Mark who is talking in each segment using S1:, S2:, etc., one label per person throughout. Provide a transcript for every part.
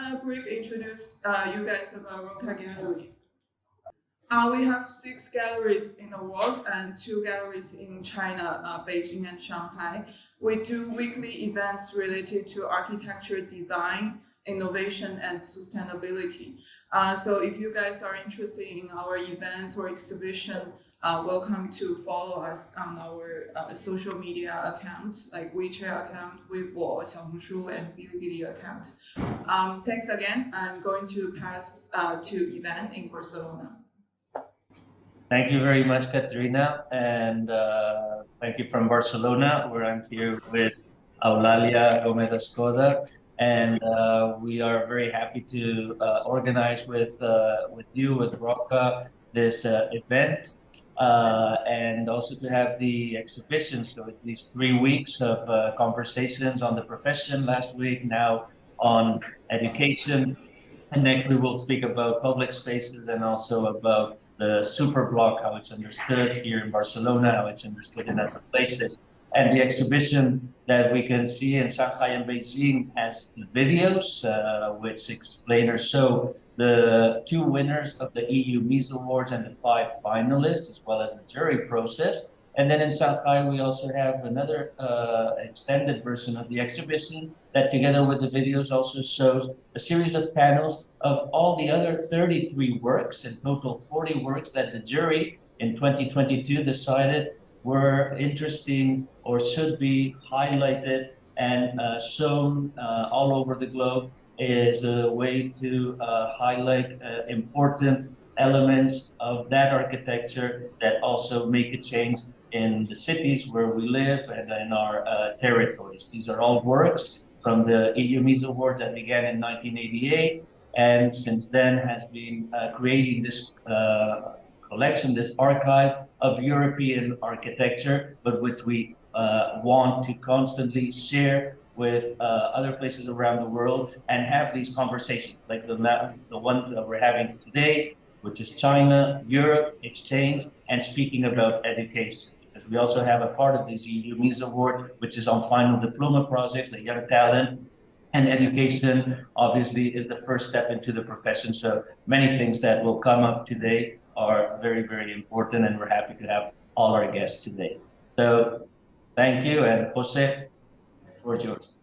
S1: wanna brief introduce you guys about Roca Gallery. We have 6 galleries in the world and 2 galleries in China, Beijing and Shanghai. We do weekly events related to architecture, design, innovation, and sustainability. So if you guys are interested in our events or exhibition, welcome to follow us on our social media accounts like WeChat account, Weibo, Xiaohongshu, and Bilibili account. Thanks again. I'm going to pass to Ivan in Barcelona.
S2: Thank you very much, Katerina, and thank you from Barcelona, where I'm here with Eulalia Gomez-Escoda, and we are very happy to organize with you, with Roca, this event, and also to have the exhibition. So it's these 3 weeks of conversations on the profession last week, now on education, and next we will speak about public spaces and also about the super block, how it's understood here in Barcelona, how it's understood in other places. And the exhibition that we can see in Shanghai and Beijing has the videos, which explain or show the 2 winners of the EU Mies Awards and the 5 finalists, as well as the jury process. And then in Shanghai, we also have another extended version of the exhibition that together with the videos also shows a series of panels of all the other 33 works, in total 40 works that the jury in 2022 decided were interesting or should be highlighted and shown all over the globe is a way to highlight important elements of that architecture that also make a change in the cities where we live and in our territories. These are all works from the EU Mies Awards that began in 1988, and since then has been creating this collection, this archive of European architecture, but which we want to constantly share with other places around the world and have these conversations, like the one that we're having today, which is China, Europe, exchange, and speaking about education. Because we also have a part of this EU Mies Award, which is on final diploma projects, the young talent, and education obviously is the first step into the profession. So many things that will come up today are very, very important, and we're happy to have all our guests today. So thank you, and Jose, the floor is yours.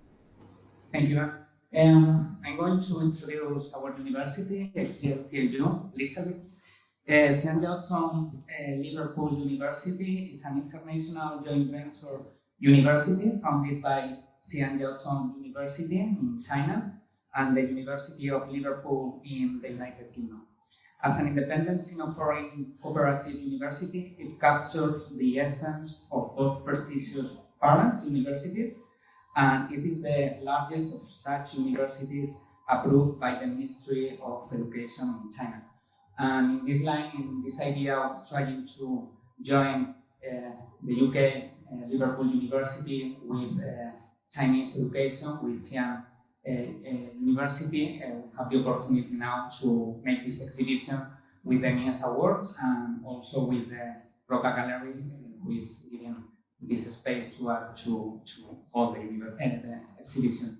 S3: Thank you. I'm going to introduce our university, XJTLU, Elizabeth. Xi'an Jiaotong-Liverpool University is an international joint venture university founded by Xi'an Jiaotong University in China and the University of Liverpool in the United Kingdom. As an independent Singaporean cooperative university, it captures the essence of both prestigious parent universities, and it is the largest of such universities approved by the Ministry of Education in China. And in this line, in this idea of trying to join the UK Liverpool University with Chinese education, with Xi'an University, have the opportunity now to make this exhibition with the Mies Awards and also with the Roca Gallery, who is giving this space to us to hold the exhibition.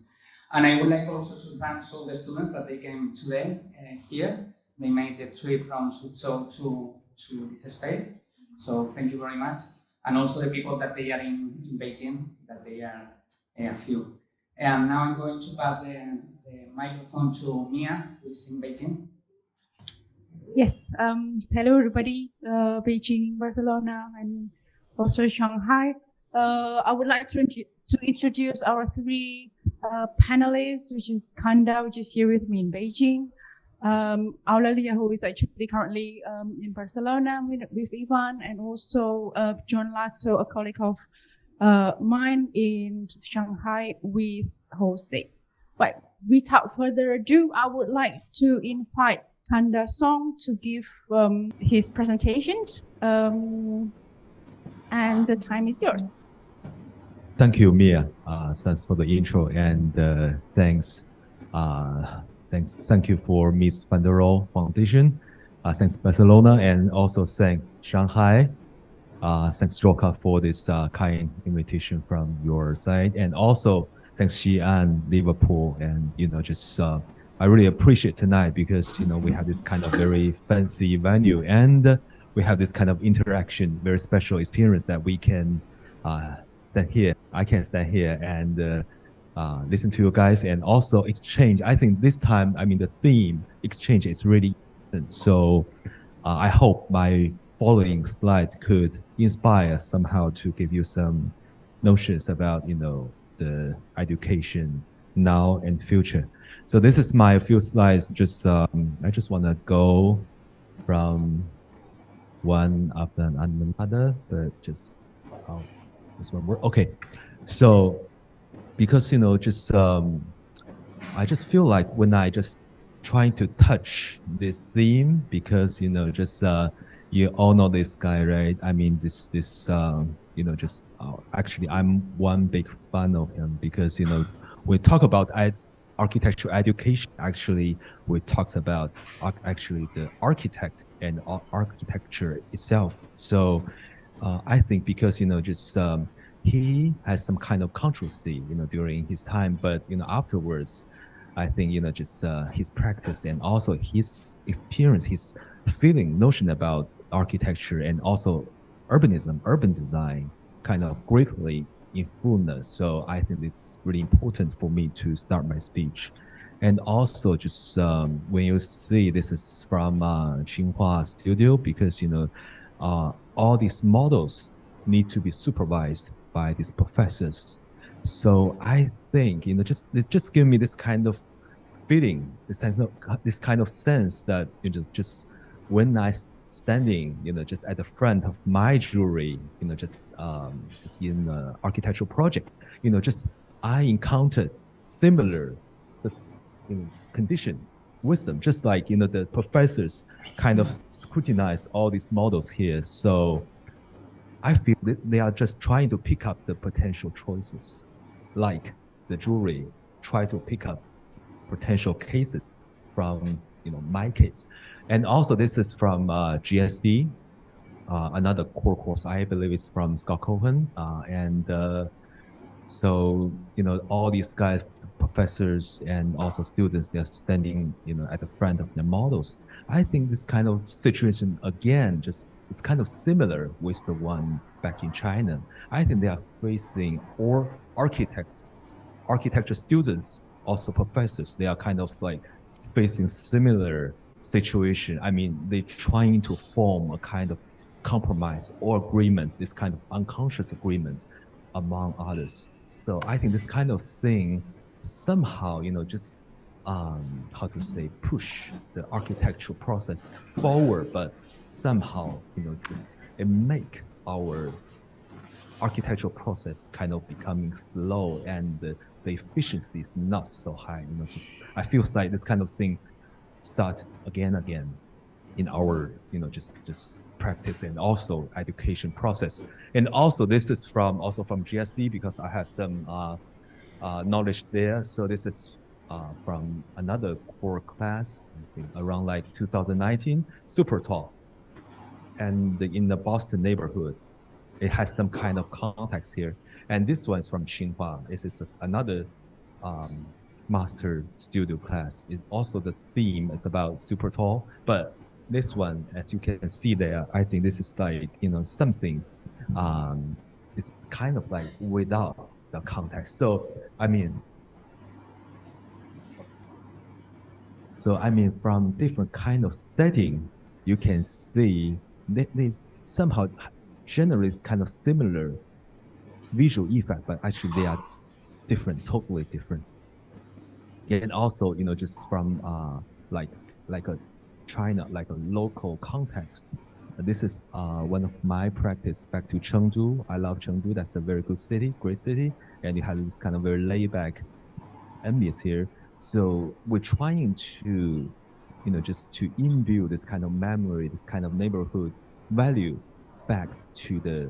S3: And I would like also to thank all the students that they came today here. They made the trip from Suzhou to this space. So thank you very much. And also the people that they are in Beijing, that they are a few. And now I'm going to pass the microphone to Mia, who is in Beijing.
S4: Yes, hello everybody, Beijing, Barcelona, and also Shanghai. I would like to introduce our 3 panelists, which is Kanda, which is here with me in Beijing. Eulalia, who is actually currently in Barcelona with Ivan, and also John Laxo, a colleague of mine in Shanghai with Jose. But without further ado, I would like to invite Kanda Song to give his presentation, and the time is yours.
S5: Thank you, Mia. Thanks for the intro, and thanks. Thank you for Mies van der Rohe Foundation. Thanks Barcelona, and also thank Shanghai. Thanks Roca for this kind invitation from your side, and also thanks Xi'an, Liverpool, and just I really appreciate tonight because, you know, we have this kind of very fancy venue and we have this kind of interaction, very special experience that we can stand here. I can stand here and listen to you guys and also exchange. I think this time, I mean, the theme exchange is really important. So I hope my following slide could inspire somehow to give you some notions about, you know, the education now and future. So this is my few slides. Just I just want to go from one after another, but just how this one work. Okay, so because, you know, just I just feel like when I just trying to touch this theme, because, you know, just you all know this guy, right? I mean, this you know, just actually I'm one big fan of him because, you know, we talk about architectural education. Actually, we talks about actually the architect and architecture itself. So I think because, you know, just he has some kind of controversy, you know, during his time, but, you know, afterwards, I think, you know, just his practice and also his experience, his feeling, notion about architecture and also urbanism, urban design kind of greatly influenced us. So I think it's really important for me to start my speech. And also just when you see this is from Tsinghua studio, because, you know, all these models need to be supervised by these professors. So I think, you know, just give me this kind of feeling, this kind of sense that, you know, just when I standing, you know, just at the front of my jury, you know, just in the architectural project, you know, just I encountered similar, you know, condition, wisdom, just like, you know, the professors kind of scrutinized all these models here. So I feel that they are just trying to pick up the potential choices, like the jury try to pick up potential cases from, you know, my case. And also this is from GSD, another core course, I believe it's from Scott Cohen. So, you know, all these guys, professors and also students, they're standing, you know, at the front of the models. I think this kind of situation, again, just it's kind of similar with the one back in China. I think they are facing, or architects, architecture students, also professors, they are kind of like facing similar situation. I mean, they're trying to form a kind of compromise or agreement, this kind of unconscious agreement among others. So I think this kind of thing somehow, you know, just how to say, push the architectural process forward, but somehow, you know, just it make our architectural process kind of becoming slow and the efficiency is not so high. You know, just I feel like this kind of thing start again in our, you know, just practice and also education process. And also this is from GSD because I have some knowledge there. So this is from another core class, I think around like 2019, super tall. And in the Boston neighborhood, it has some kind of context here. And this one's from Tsinghua. This is another master studio class. It also, the theme is about super tall, but this one, as you can see there, I think this is like, you know, something, it's kind of like without the context. So, I mean, from different kind of setting, you can see they somehow generate kind of similar visual effect, but actually they are different, totally different. And also, you know, just from like a China, like a local context. This is one of my practice back to Chengdu. I love Chengdu. That's a very good city, great city. And you have this kind of very laid back ambience here. So we're trying to, you know, just to imbue this kind of memory, this kind of neighborhood value back to the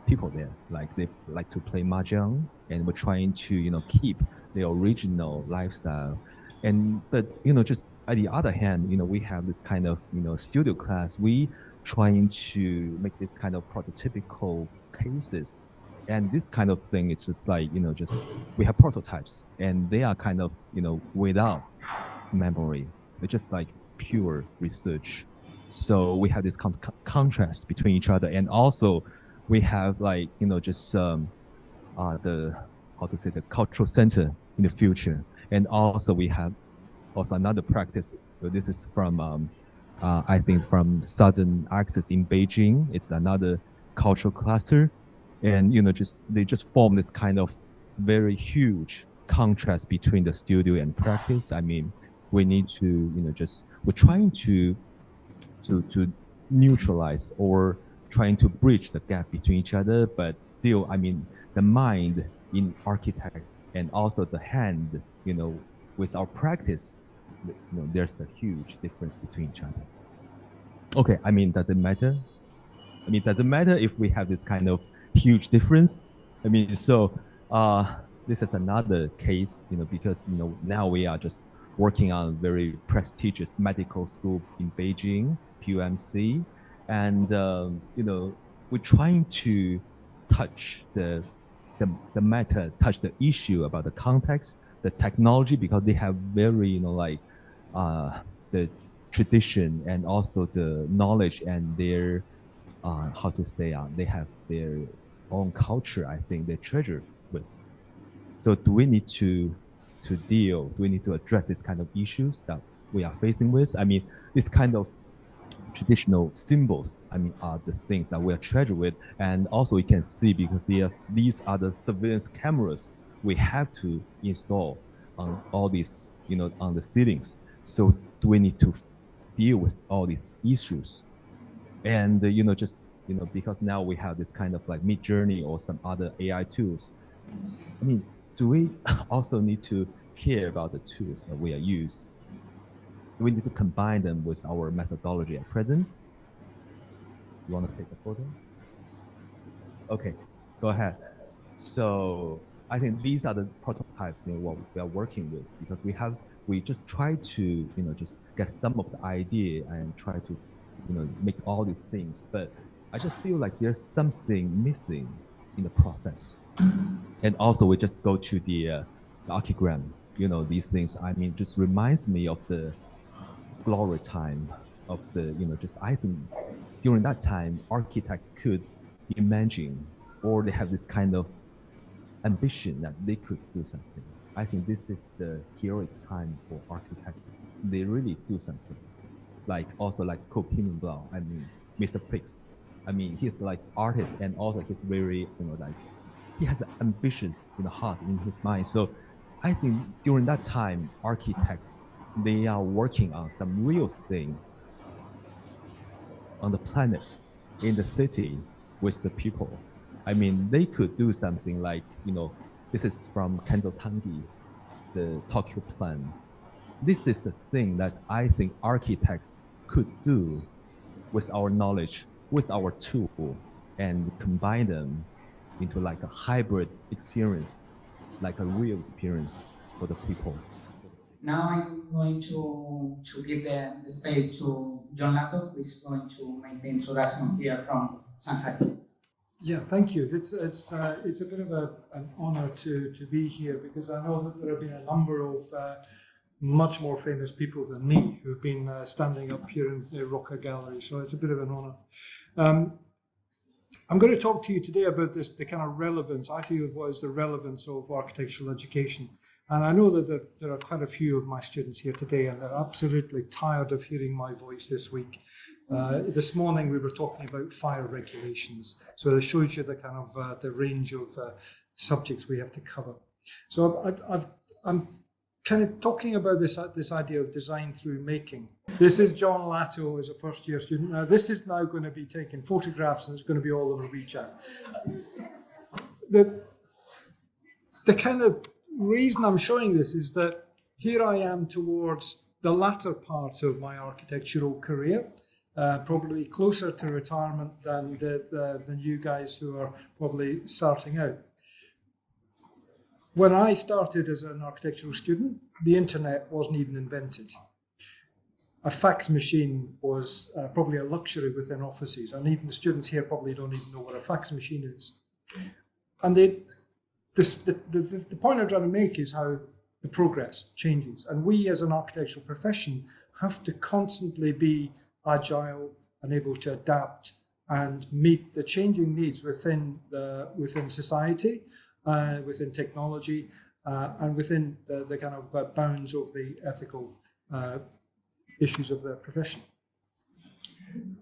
S5: people there. Like they like to play mahjong, and we're trying to, you know, keep the original lifestyle. But you know, just at the other hand, you know, we have this kind of, you know, studio class. We trying to make this kind of prototypical cases And this kind of thing, it's just like, just we have prototypes and they are kind of, without memory. They're just like pure research. So we have this contrast between each other. And also we have like, just the, the cultural center in the future. And also we have also another practice. So this is from, I think from Southern Axis in Beijing. It's another cultural cluster. And, they just form this kind of very huge contrast between the studio and practice. I mean, we need to, we're trying to neutralize or trying to bridge the gap between each other, but still, I mean, the mind in architects and also the hand, with our practice, there's a huge difference between each other. Okay, I mean, does it matter? I mean, does it matter if we have this kind of huge difference? I mean, so this is another case, because, now we are just working on very prestigious medical school in Beijing, PUMC, and, we're trying to touch the matter, touch the issue about the context, the technology, because they have very, the tradition and also the knowledge and their, how to say, they have their own culture, I think they treasure with. So do we need to address this kind of issues that we are facing with? I mean, this kind of traditional symbols, I mean, are the things that we are treasured with. And also we can see, because these are the surveillance cameras we have to install on all these, on the ceilings. So do we need to deal with all these issues? And, because now we have this kind of like Midjourney or some other AI tools. I mean, do we also need to care about the tools that we are using? Do we need to combine them with our methodology at present? You want to take a photo? Okay, go ahead. So I think these are the prototypes, what we are working with, because we just try to, just get some of the idea and try to, make all these things. But I just feel like there's something missing in the process. And also we just go to the archigram, these things, I mean, just reminds me of the glory time of the, I think during that time, architects could imagine, or they have this kind of ambition that they could do something. I think this is the heroic time for architects. They really do something. Like also like Blau, I mean, Mr. Prix. I mean, he's like artist, and also he's very, like, he has ambitions in the heart, in his mind. So I think during that time, architects, they are working on some real thing on the planet, in the city, with the people. I mean, they could do something like, this is from Kenzo Tange, the Tokyo plan. This is the thing that I think architects could do with our knowledge, with our tool, and combine them into like a hybrid experience, like a real experience for the people.
S3: Now I'm going to give the space to John Lato, who is going to make the introduction here from Shanghai.
S6: Yeah, thank you. It's a bit of an honor to be here, because I know that there have been a number of much more famous people than me who've been standing up here in the Roca Gallery, so it's a bit of an honor. I'm going to talk to you today about the kind of relevance, I feel, what is the relevance of architectural education. And I know that there are quite a few of my students here today, and they're absolutely tired of hearing my voice this week. This morning we were talking about fire regulations, so it shows you the kind of the range of subjects we have to cover. So I'm kind of talking about this idea of design through making. This is John Lato as a first-year student. Now this is now going to be taking photographs, and it's going to be all over WeChat. The kind of reason I'm showing this is that here I am towards the latter part of my architectural career, probably closer to retirement than you guys who are probably starting out. When I started as an architectural student, the internet wasn't even invented. A fax machine was probably a luxury within offices, and even the students here probably don't even know what a fax machine is. And the point I'm trying to make is how the progress changes. And we as an architectural profession have to constantly be agile and able to adapt and meet the changing needs within society, within technology, and within the kind of bounds of the ethical issues of the profession.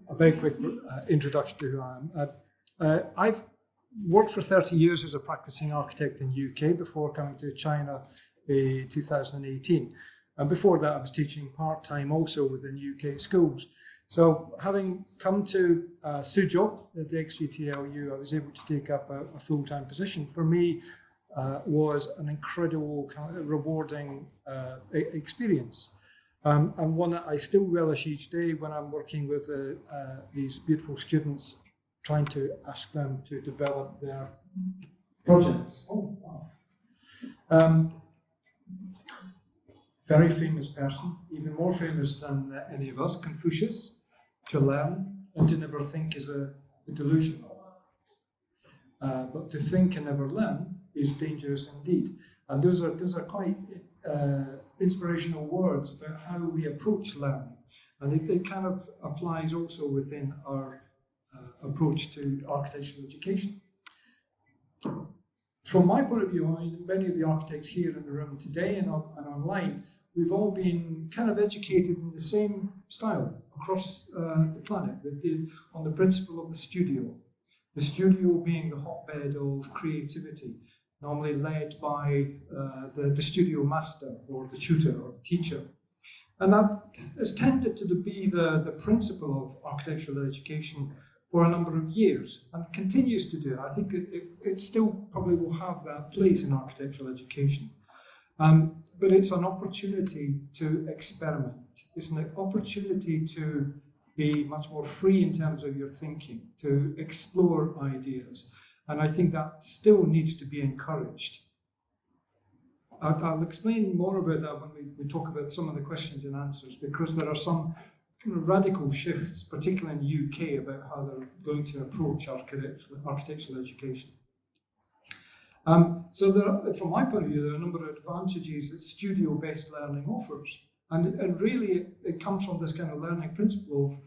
S6: A very quick introduction to who I am. I've worked for 30 years as a practicing architect in the UK before coming to China in 2018. And before that, I was teaching part-time also within UK schools. So having come to Suzhou at the XJTLU, I was able to take up a full-time position. For me, was an incredible, kind of rewarding experience. And one that I still relish each day when I'm working with these beautiful students, trying to ask them to develop their projects. Oh, wow. Very famous person, even more famous than any of us, Confucius. To learn and to never think is a delusion. But to think and never learn is dangerous indeed. And those are quite inspirational words about how we approach learning. And it kind of applies also within our approach to architectural education. From my point of view, I mean, many of the architects here in the room today and online, we've all been kind of educated in the same style across the planet, on the principle of the studio. The studio being the hotbed of creativity, normally led by the studio master or the tutor or the teacher. And that has tended to be the principle of architectural education for a number of years and continues to do it. I think it still probably will have that place in architectural education. But it's an opportunity to experiment. It's an opportunity to be much more free in terms of your thinking, to explore ideas. And I think that still needs to be encouraged. I'll explain more about that when we talk about some of the questions and answers, because there are some kind of radical shifts, particularly in the UK, about how they're going to approach architectural education. So from my point of view, there are a number of advantages that studio-based learning offers. And really, it comes from this kind of learning principle of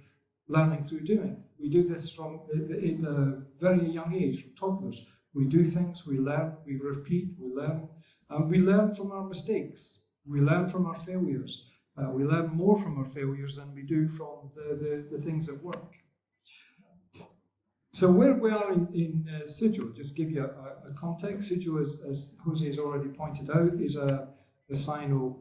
S6: learning through doing. We do this from a very young age, from toddlers. We do things, we learn, we repeat, we learn. And we learn from our mistakes. We learn from our failures. We learn more from our failures than we do from the things that work. So where we are in Suzhou, just to give you a context, Suzhou, as Jose has already pointed out, is a Sino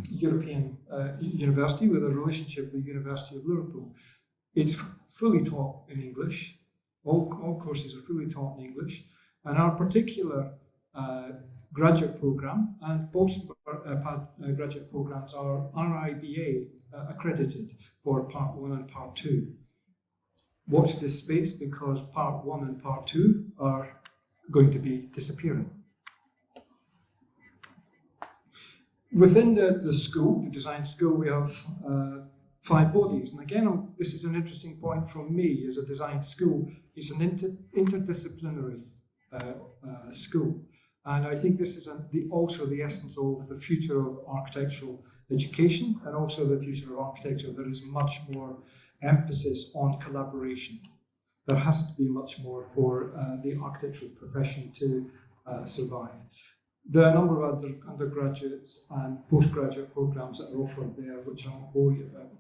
S6: European university with a relationship with the University of Liverpool. It's fully taught in English. All courses are fully taught in English. And our particular graduate program and postgraduate programs are RIBA accredited for Part 1 and Part 2. Watch this space because Part 1 and Part 2 are going to be disappearing. Within the school, the design school, we have 5 bodies. And again, this is an interesting point from me as a design school. It's an interdisciplinary school. And I think this is also the essence of the future of architectural education and also the future of architecture. There is much more emphasis on collaboration. There has to be much more for the architectural profession to survive. There are a number of other undergraduates and postgraduate programs that are offered there, which I won't bore you about.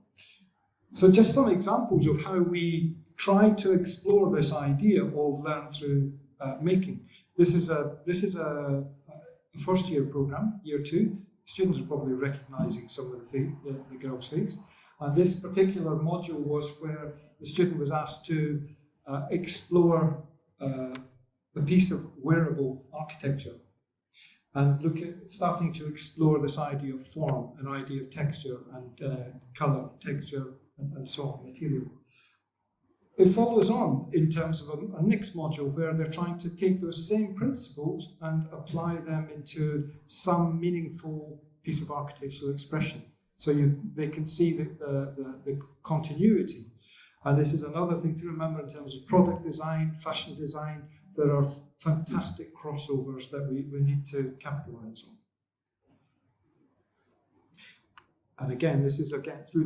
S6: So just some examples of how we try to explore this idea of learn through making. This is a first year program, year 2. Students are probably recognizing some of the girl's face. And this particular module was where the student was asked to explore a piece of wearable architecture and look at starting to explore this idea of form, an idea of texture and color, texture, and so on, material. It follows on in terms of a next module where they're trying to take those same principles and apply them into some meaningful piece of architectural expression. So they can see the continuity. And this is another thing to remember in terms of product design, fashion design. There are fantastic crossovers that we need to capitalize on. And again, this is through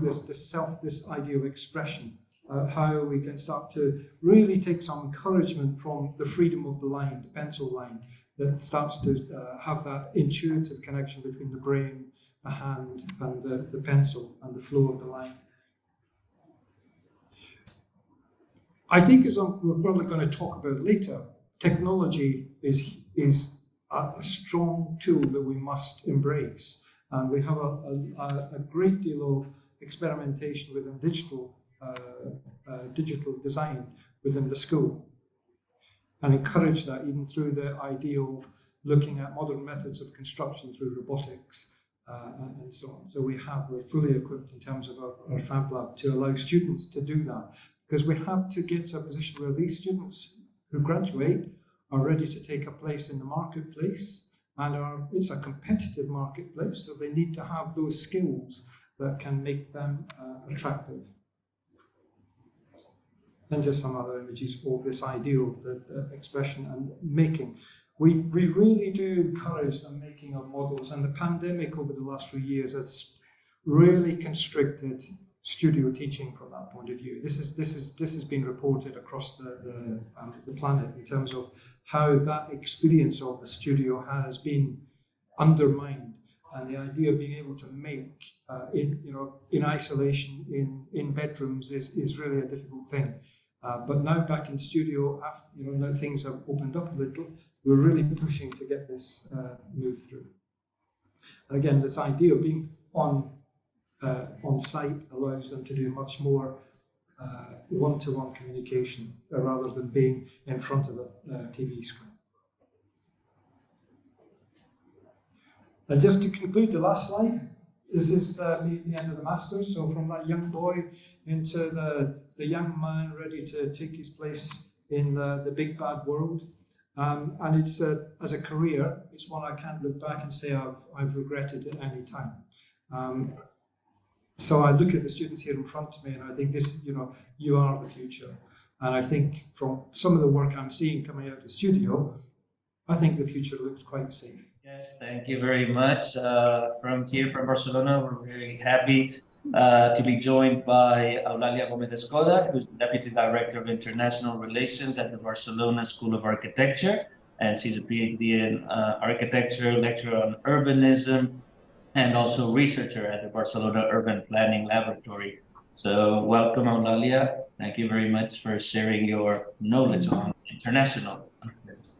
S6: this idea of expression, how we can start to really take some encouragement from the freedom of the line, the pencil line, that starts to have that intuitive connection between the brain, the hand, and the pencil, and the flow of the line. I think, as we're probably going to talk about later, technology is a strong tool that we must embrace. And we have a great deal of experimentation within digital design within the school, and encourage that even through the idea of looking at modern methods of construction through robotics and so on. So we're fully equipped in terms of our Fab Lab to allow students to do that, because we have to get to a position where these students who graduate are ready to take a place in the marketplace, and it's a competitive marketplace, so they need to have those skills that can make them attractive. And just some other images of this idea of the expression and making. We really do encourage the making of models, and the pandemic over the last few years has really constricted studio teaching from that point of view. This has been reported across the planet in terms of how that experience of the studio has been undermined, and the idea of being able to make in isolation in bedrooms is really a difficult thing. But now back in studio, after now things have opened up a little, we're really pushing to get this moved through. And again, this idea of being on site allows them to do much more one-to-one communication rather than being in front of a TV screen. And just to conclude, the last slide, this is the end of the Masters. So from that young boy into the young man ready to take his place in the big bad world. And it's as a career, it's one I can't look back and say I've regretted at any time. So I look at the students here in front of me, and I think this, you are the future. And I think from some of the work I'm seeing coming out of the studio, I think the future looks quite safe.
S2: Yes, thank you very much. From Barcelona, we're very happy to be joined by Eulalia Gómez-Escoda, who's the Deputy Director of International Relations at the Barcelona School of Architecture. And she's a PhD in architecture, lecturer on urbanism, and also researcher at the Barcelona Urban Planning Laboratory. So welcome, Eulalia. Thank you very much for sharing your knowledge on international affairs.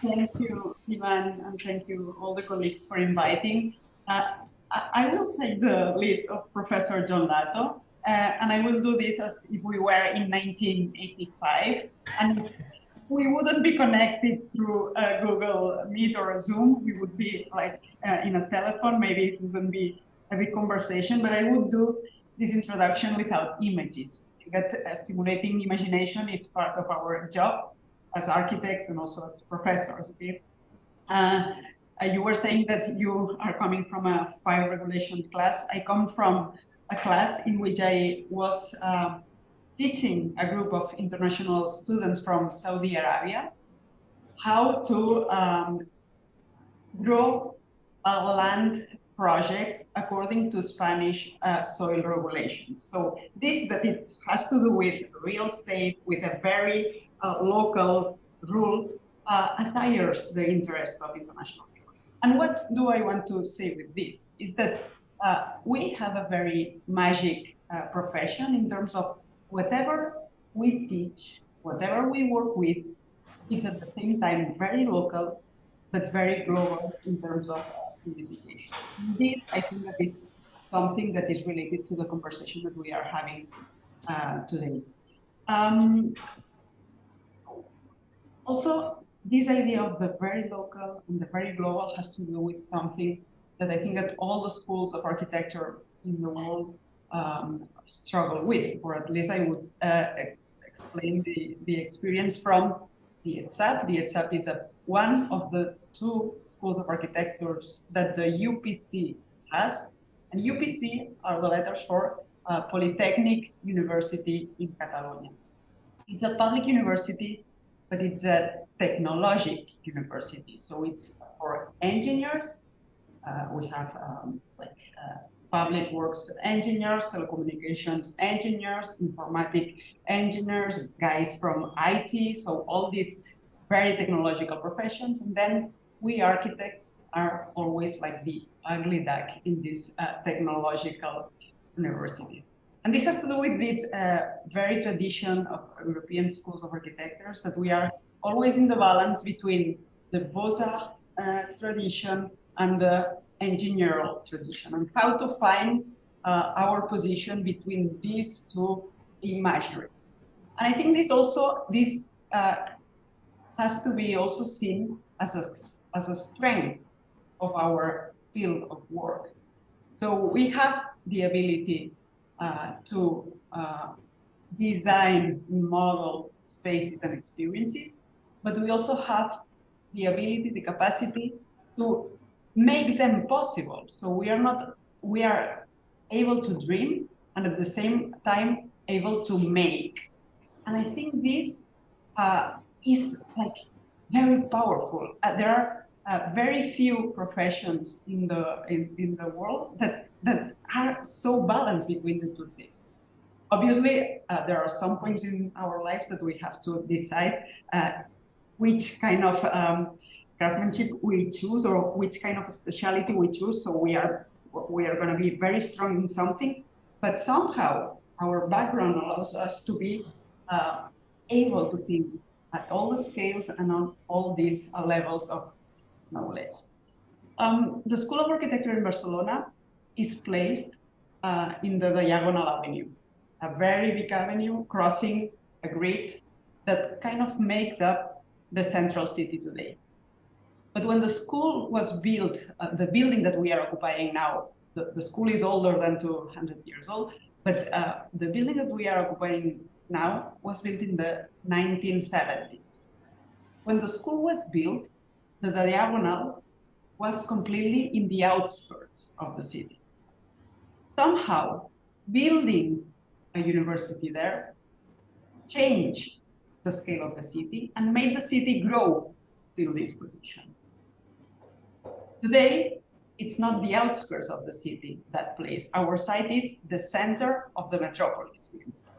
S7: Thank you, Ivan, and thank you all the colleagues for inviting. I will take the lead of Professor John Lato, and I will do this as if we were in 1985, and if we wouldn't be connected through Google Meet or Zoom. We would be like in a telephone. Maybe it wouldn't be a big conversation, but I would do this introduction without images. That stimulating imagination is part of our job as architects and also as professors. Okay? You were saying that you are coming from a fire regulation class. I come from a class in which I was teaching a group of international students from Saudi Arabia how to grow a land project according to Spanish soil regulations. So this, that it has to do with real estate, with a very local rule, attires the interest of international people. And what do I want to say with this is that we have a very magic profession in terms of whatever we teach, whatever we work with, it's at the same time very local, but very global in terms of signification. This, I think, that is something that is related to the conversation that we are having today. Also, this idea of the very local and the very global has to do with something that I think that all the schools of architecture in the world struggle with, or at least I would explain the experience from the ETSAP. The ETSAP is one of the two schools of architecture that the UPC has, and UPC are the letters for Polytechnic University in Catalonia. It's a public university, but it's a technologic university. So it's for engineers. We have public works engineers, telecommunications engineers, informatic engineers, guys from IT, so all these very technological professions. And then we architects are always like the ugly duck in these technological universities. And this has to do with this very tradition of European schools of architecture, that we are always in the balance between the Beaux-Arts tradition and the engineering tradition, and how to find our position between these two imaginaries. And I think this has to be also seen as a strength of our field of work. So we have the ability to design, model spaces and experiences, but we also have the ability, the capacity to make them possible. So we are able to dream and at the same time able to make. And I think this is like very powerful. There are very few professions in the world that are so balanced between the two things. Obviously, there are some points in our lives that we have to decide which kind of craftsmanship we choose or which kind of specialty we choose. So we are going to be very strong in something, but somehow our background allows us to be able to think at all the scales and on all these levels of knowledge. The School of Architecture in Barcelona is placed in the Diagonal Avenue, a very big avenue crossing a grid that kind of makes up the central city today. But when the school was built, the building that we are occupying now, the school is older than 200 years old, but the building that we are occupying now was built in the 1970s. When the school was built, the Diagonal was completely in the outskirts of the city. Somehow, building a university there changed the scale of the city and made the city grow till this position. Today, it's not the outskirts of the city that place. Our site is the center of the metropolis, we can say.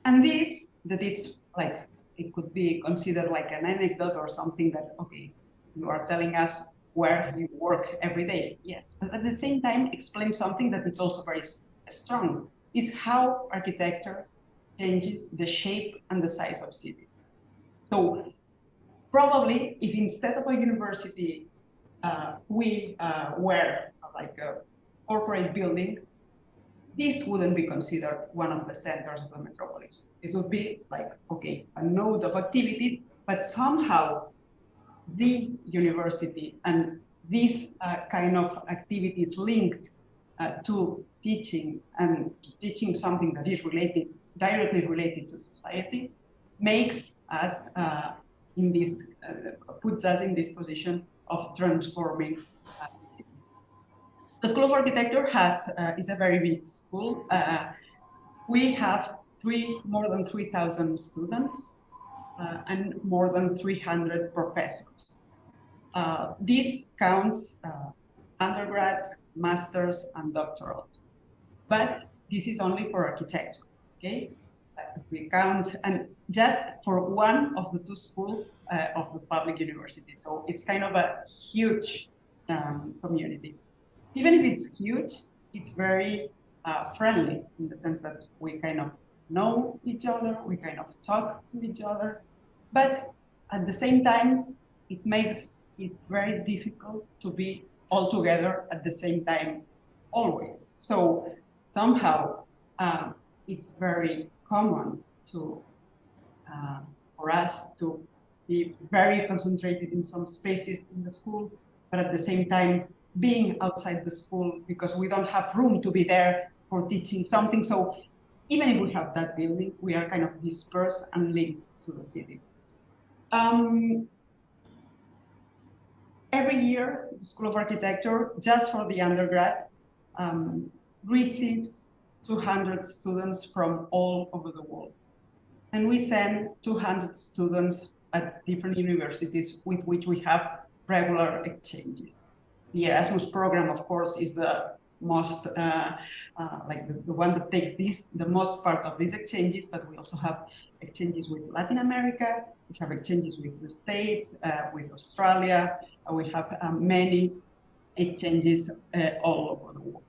S7: And this, that is like, it could be considered like an anecdote or something that, okay, you are telling us where you work every day. Yes, but at the same time, explain something that is also very strong, is how architecture changes the shape and the size of cities. So probably if instead of a university, we were like a corporate building, this wouldn't be considered one of the centers of the metropolis. This would be like, okay, a node of activities, but somehow the university and these kind of activities linked to teaching and teaching something that is directly related to society makes us in this, puts us in this position of transforming cities. The School of Architecture is a very big school. We have more than 3,000 students and more than 300 professors. This counts undergrads, masters, and doctorals. But this is only for architecture, okay? If we count, and just for one of the two schools of the public university. So it's kind of a huge community. Even if it's huge, it's very friendly in the sense that we kind of know each other, we kind of talk to each other, but at the same time, it makes it very difficult to be all together at the same time, always. So somehow, it's very common to for us to be very concentrated in some spaces in the school, but at the same time, being outside the school because we don't have room to be there for teaching something. So even if we have that building, we are kind of dispersed and linked to the city. Every year, the School of Architecture, just for the undergrad, receives 200 students from all over the world. And we send 200 students at different universities with which we have regular exchanges. The Erasmus program, of course, is the most, like the one that takes the most part of these exchanges, but we also have exchanges with Latin America, we have exchanges with the States, with Australia, we have many exchanges all over the world.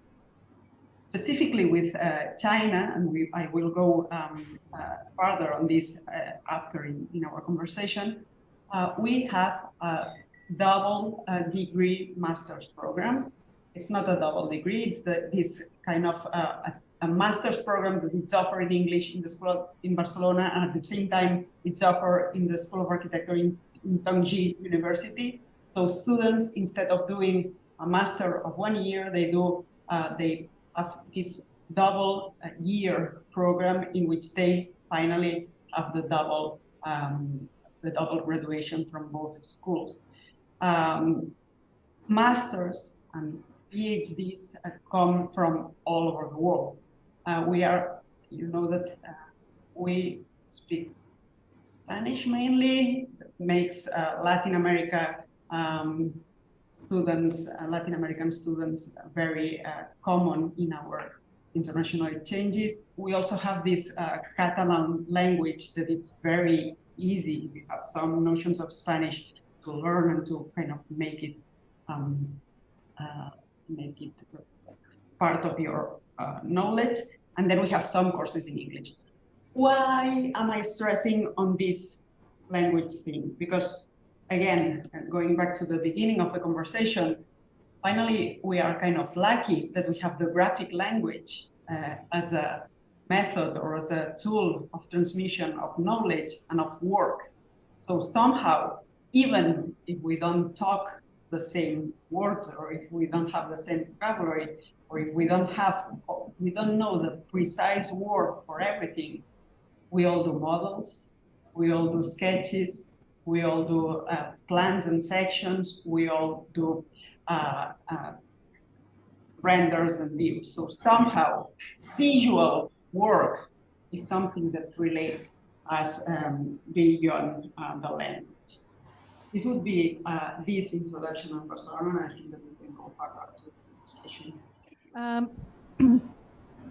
S7: Specifically with China, and I will go further on this after in our conversation, we have a double degree master's program. It's not a double degree, it's this kind of a master's program that it's offered in English in the school in Barcelona, and at the same time it's offered in the School of Architecture in Tongji University. So students, instead of doing a master of 1 year, they have this double year program in which they finally have the double graduation from both schools. Masters and PhDs come from all over the world. You know that we speak Spanish mainly, that makes Latin America Latin American students very common in our international exchanges. We also have this Catalan language that it's very easy. We have some notions of Spanish to learn and to kind of make it part of your knowledge. And then we have some courses in English. Why am I stressing on this language thing? Because again, going back to the beginning of the conversation, finally, we are kind of lucky that we have the graphic language as a method or as a tool of transmission of knowledge and of work. So somehow, even if we don't talk the same words, or if we don't have the same vocabulary, or if we don't know the precise word for everything, we all do models, we all do sketches, we all do plans and sections, we all do renders and views. So somehow visual work is something that relates us beyond the language. This would be this introduction on Barcelona, and I think that we can go further to the conversation.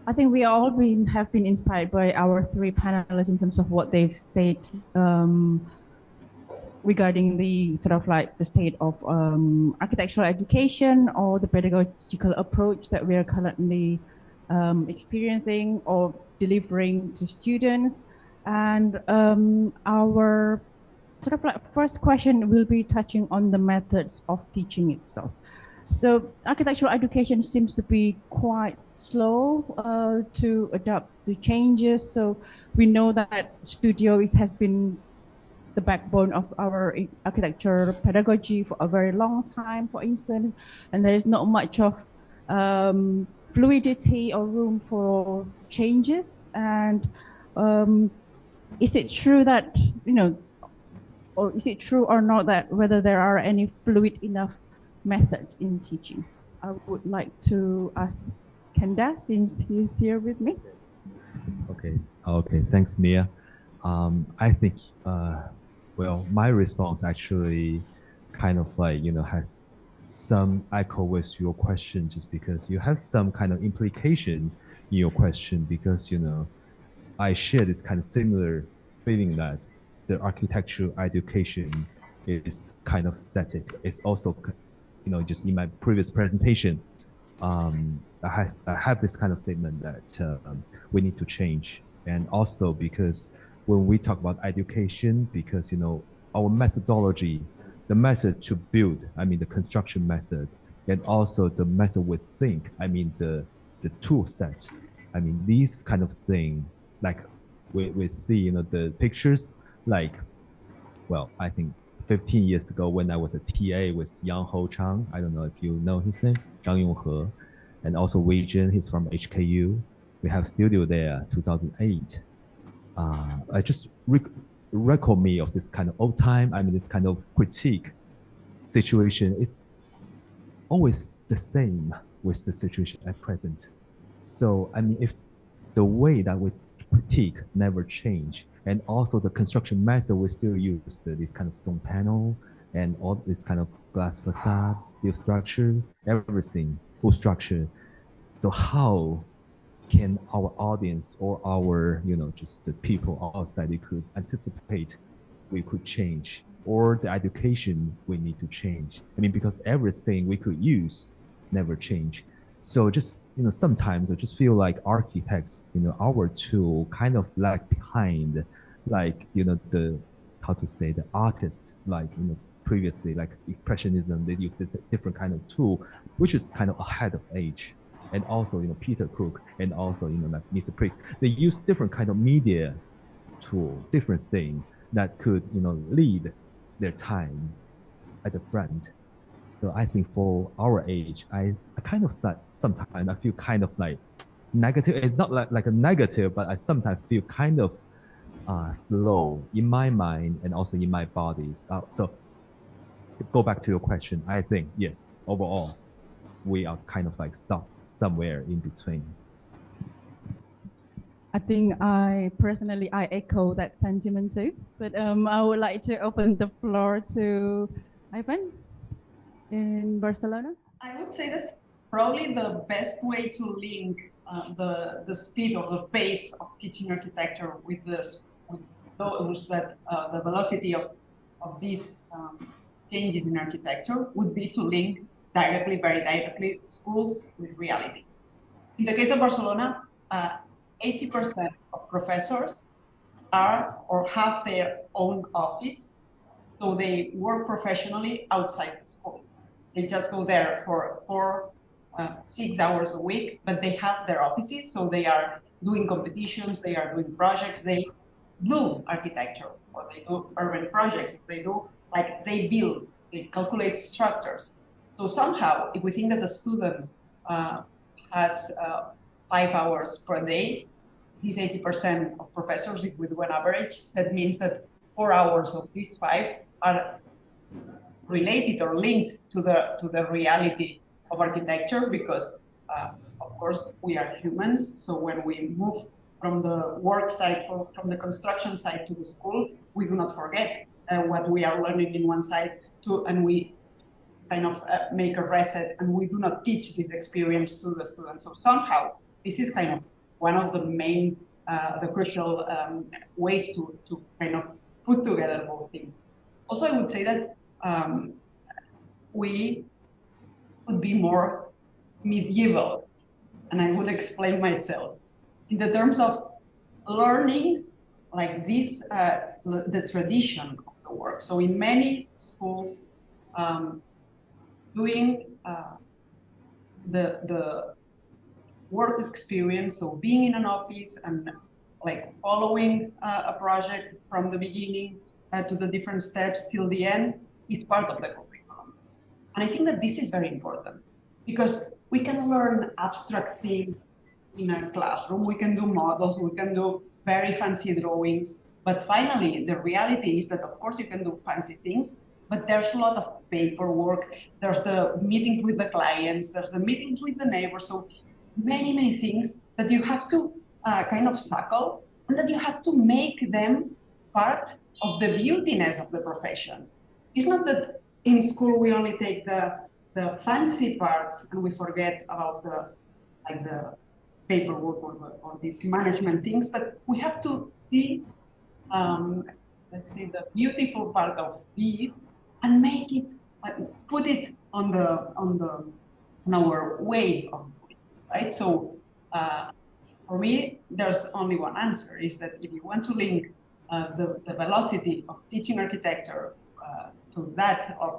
S4: I think we all have been inspired by our three panelists in terms of what they've said regarding the sort of like the state of architectural education or the pedagogical approach that we are currently experiencing or delivering to students. And our sort of like first question will be touching on the methods of teaching itself. So architectural education seems to be quite slow to adapt to changes. So we know that studio has been the backbone of our architecture pedagogy for a very long time, for instance, and there is not much of fluidity or room for changes. And is it true that, or is it true or not that whether there are any fluid enough methods in teaching? I would like to ask Kenda, since he's here with me.
S5: Okay, thanks, Mia. I think, well, my response actually kind of like, has some echo with your question, just because you have some kind of implication in your question, because, I share this kind of similar feeling that the architectural education is kind of static. It's also, just in my previous presentation, I have this kind of statement that we need to change. And also because when we talk about education, because, our methodology, the method to build, the construction method, and also the method we think, the tool set, these kind of thing, like we see, the pictures, like, well, I think 15 years ago when I was a TA with Yang Ho Chang, I don't know if you know his name, Zhang Yonghe, and also Wei Zhen, he's from HKU. We have studio there, 2008. I just recall me of this kind of old time, this kind of critique situation is always the same with the situation at present. So, if the way that we critique never change. And also the construction method, we still use this kind of stone panel and all this kind of glass facade, steel structure, everything, wood structure. So how can our audience or our, just the people outside, they could anticipate we could change, or the education we need to change? I mean, because everything we could use never change. So just, sometimes I just feel like architects, our tool kind of lag behind, like, the, how to say, the artists, like, previously, like expressionism, they used a different kind of tool, which is kind of ahead of age. And also, Peter Cook and also, like Mr. Prix, they use different kind of media tool, different thing that could, lead their time at the front. So I think for our age, I kind of sometimes I feel kind of like negative. It's not like a negative, but I sometimes feel kind of slow in my mind and also in my bodies. So go back to your question. I think, yes, overall, we are kind of like stuck somewhere in between.
S4: I think I echo that sentiment too, but I would like to open the floor to Ivan in Barcelona.
S7: I would say that probably the best way to link the speed or the pace of teaching architecture with those that the velocity of these changes in architecture would be to link very directly schools with reality. In the case of Barcelona, 80% of professors are or have their own office, so they work professionally outside the school. They just go there for 6 hours a week, but they have their offices, so they are doing competitions, they are doing projects, they do architecture, or they do urban projects, they do, like, they build, they calculate structures. So somehow, if we think that the student has 5 hours per day, these 80% of professors, if we do an average, that means that 4 hours of these 5 are related or linked to the reality of architecture, because of course we are humans. So when we move from the work side, from the construction side to the school, we do not forget what we are learning in one side and we kind of make a reset, and we do not teach this experience to the students. So somehow this is kind of one of the main, the crucial ways to kind of put together both things. Also, I would say that we could be more medieval, and I will explain myself. In the terms of learning, like this, the tradition of the work. So in many schools, doing the work experience, so being in an office and like following a project from the beginning to the different steps till the end is part of the curriculum. And I think that this is very important, because we can learn abstract things in a classroom, we can do models, we can do very fancy drawings, but finally the reality is that of course you can do fancy things, but there's a lot of paperwork, there's the meetings with the clients, there's the meetings with the neighbors, so many things that you have to kind of tackle, and that you have to make them part of the beautiness of the profession. It's not that in school we only take the fancy parts and we forget about the paperwork or these management things, but we have to see, let's say, the beautiful part of these and make it, put it on our way of doing, right? So for me, there's only one answer, is that if you want to link the velocity of teaching architecture to that of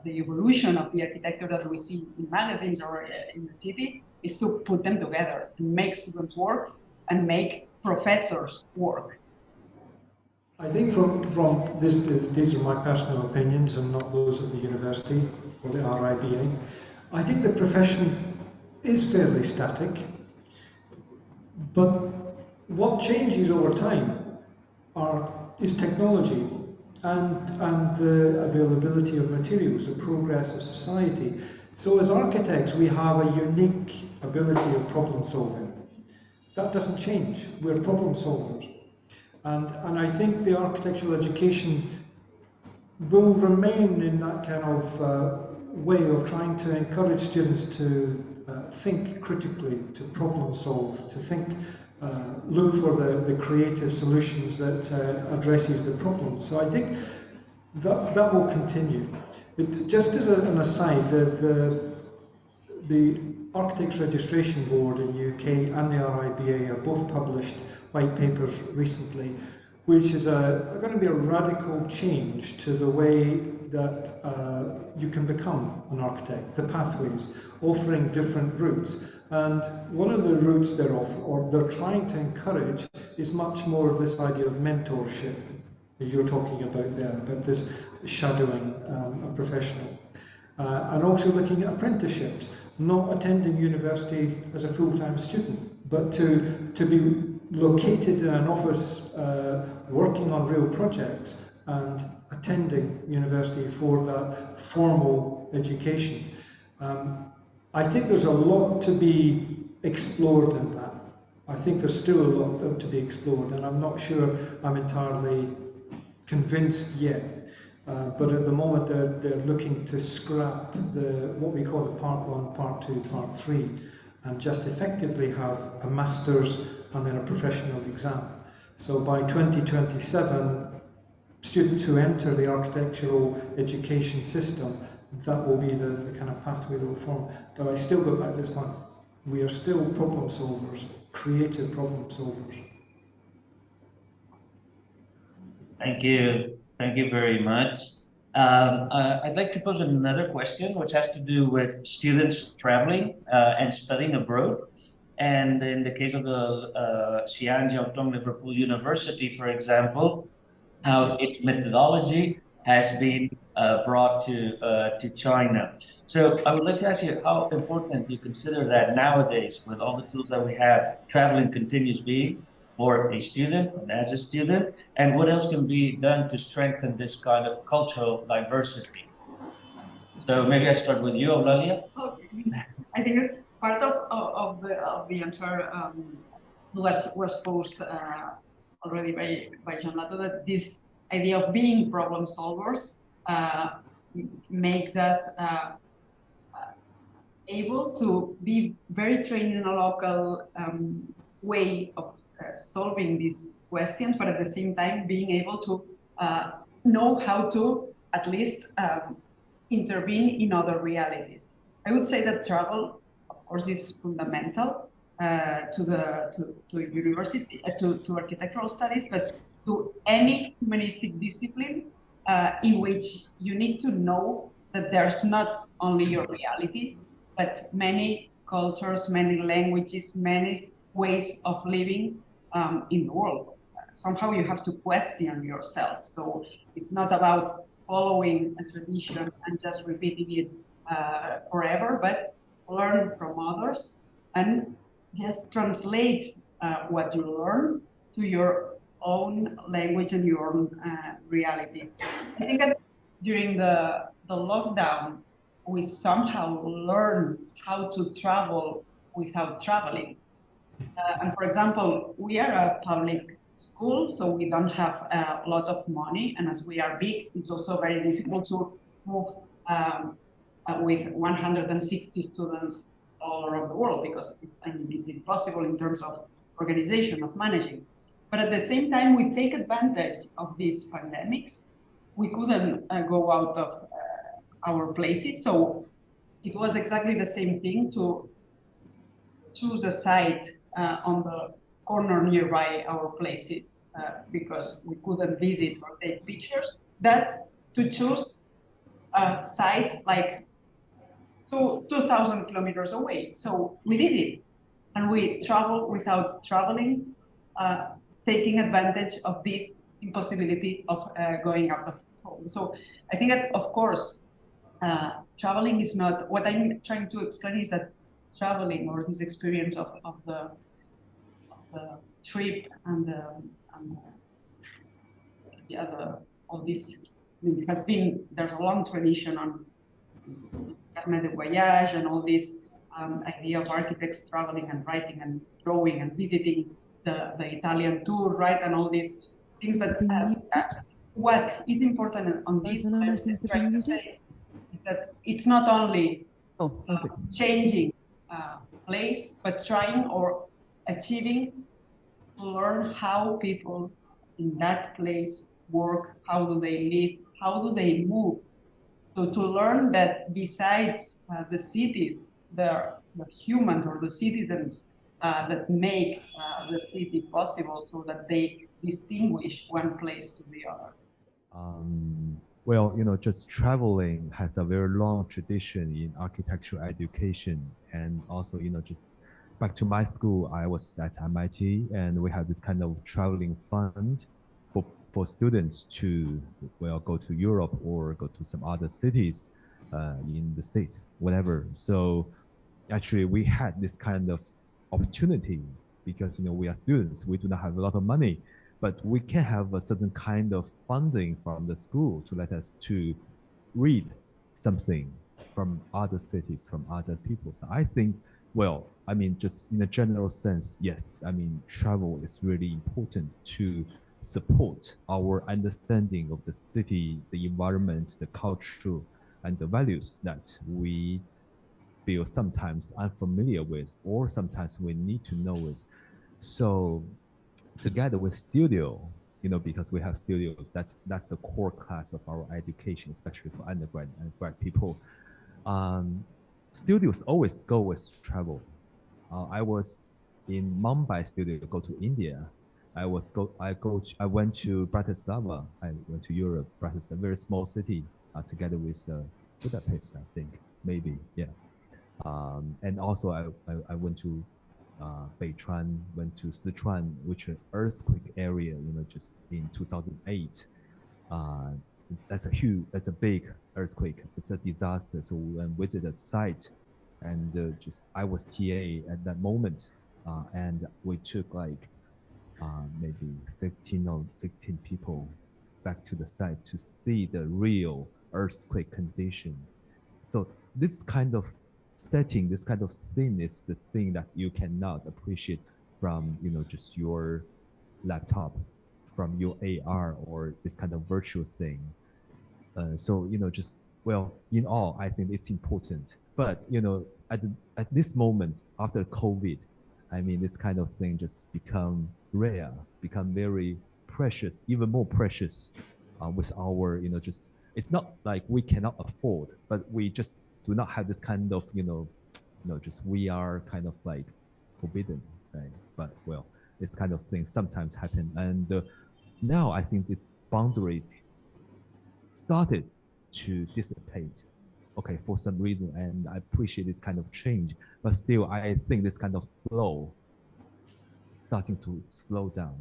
S7: the evolution of the architecture that we see in magazines or in the city, is to put them together and make students work and make professors work.
S6: I think from these are my personal opinions and not those of the university or the RIBA. I think the profession is fairly static, but what changes over time is technology and the availability of materials, the progress of society. So as architects, we have a unique ability of problem solving. that doesn't change. We're problem solvers. And I think the architectural education will remain in that kind of way of trying to encourage students to think critically, to problem solve, to think, look for the creative solutions that addresses the problem. So I think that will continue. Just as an aside, the Architects Registration Board in the UK and the RIBA have both published white papers recently, which is going to be a radical change to the way that you can become an architect, the pathways, offering different routes. And one of the routes they're trying to encourage is much more of this idea of mentorship, as you're talking about there, about this shadowing a professional. And also looking at apprenticeships, not attending university as a full-time student, but to be located in an office working on real projects and attending university for that formal education. I think there's a lot to be explored in that. I think there's still a lot to be explored, and I'm not sure I'm entirely convinced yet. But at the moment, they're looking to scrap what we call the Part 1, Part 2, Part 3, and just effectively have a master's and then a professional exam. So by 2027, students who enter the architectural education system, that will be the kind of pathway that will form. But I still go back to this point. We are still problem solvers, creative problem solvers.
S2: Thank you. Thank you very much. I'd like to pose another question, which has to do with students traveling and studying abroad. And in the case of the Xi'an Jiaotong-Liverpool University, for example, how its methodology has been brought to China. So I would like to ask you how important you consider that nowadays, with all the tools that we have, traveling continues being for a student and as a student, and what else can be done to strengthen this kind of cultural diversity? So maybe I start with you, Eulalia.
S7: Okay. I think part of the answer was posed already by John Lato, that this idea of being problem solvers makes us able to be very trained in a local way of solving these questions, but at the same time being able to know how to at least intervene in other realities. I would say that travel, of course, is fundamental to university, to architectural studies, but to any humanistic discipline in which you need to know that there's not only your reality, but many cultures, many languages, many ways of living in the world. Somehow you have to question yourself. So it's not about following a tradition and just repeating it forever, but learn from others and just translate what you learn to your own language and your own reality. I think that during the lockdown, we somehow learned how to travel without traveling. And for example, we are a public school, so we don't have a lot of money. And as we are big, it's also very difficult to move with 160 students all around the world, because it's impossible in terms of organization, of managing. But at the same time, we take advantage of these pandemics. We couldn't go out of our places. So it was exactly the same thing to choose a site on the corner nearby our places because we couldn't visit or take pictures, that to choose a site like 2,000 kilometers away. So we did it. And we travel without traveling, taking advantage of this impossibility of going out of home. So I think that, of course, traveling is not, what I'm trying to explain is that traveling, or this experience of the trip and all this, has been, there's a long tradition on carnet de voyage and all these idea of architects traveling and writing and drawing and visiting the Italian tour, right, and all these things. But what is important on this, what I'm trying to say, is that it's not only changing place, but trying or achieving to learn how people in that place work, how do they live, how do they move. So to learn that besides the cities, the humans or the citizens that make the city possible, so that they distinguish one place to the other.
S5: Well, just traveling has a very long tradition in architectural education. And also, just back to my school, I was at MIT, and we have this kind of traveling fund for students to, well, go to Europe or go to some other cities in the States, whatever. So actually, we had this kind of opportunity because, we are students, we do not have a lot of money. But we can have a certain kind of funding from the school to let us to read something from other cities, from other people. So I think, well, I mean, just in a general sense, yes, I mean, travel is really important to support our understanding of the city, the environment, the culture, and the values that we feel sometimes unfamiliar with, or sometimes we need to know with. So together with studio, because we have studios, that's the core class of our education, especially for undergrad and grad people. Studios always go with travel. I was in Mumbai studio, go to India. I went to Bratislava. I went to Europe. Bratislava, a very small city, together with Budapest, I think, maybe, yeah. And also I went to Beichuan, went to Sichuan, which is an earthquake area, just in 2008. That's a big earthquake. It's a disaster. So we went visit the site, and I was TA at that moment, and we took like maybe 15 or 16 people back to the site to see the real earthquake condition. So this kind of setting, this kind of scene is the thing that you cannot appreciate from, just your laptop, from your AR or this kind of virtual thing. So, just, well, in all, I think it's important. But, at this moment, after COVID, I mean, this kind of thing just become rare, become very precious, even more precious with our, it's not like we cannot afford, but we just do not have this kind of, just we are kind of like forbidden, right? But well, this kind of thing sometimes happen. And now I think this boundary started to dissipate, okay, for some reason. And I appreciate this kind of change, but still, I think this kind of flow starting to slow down.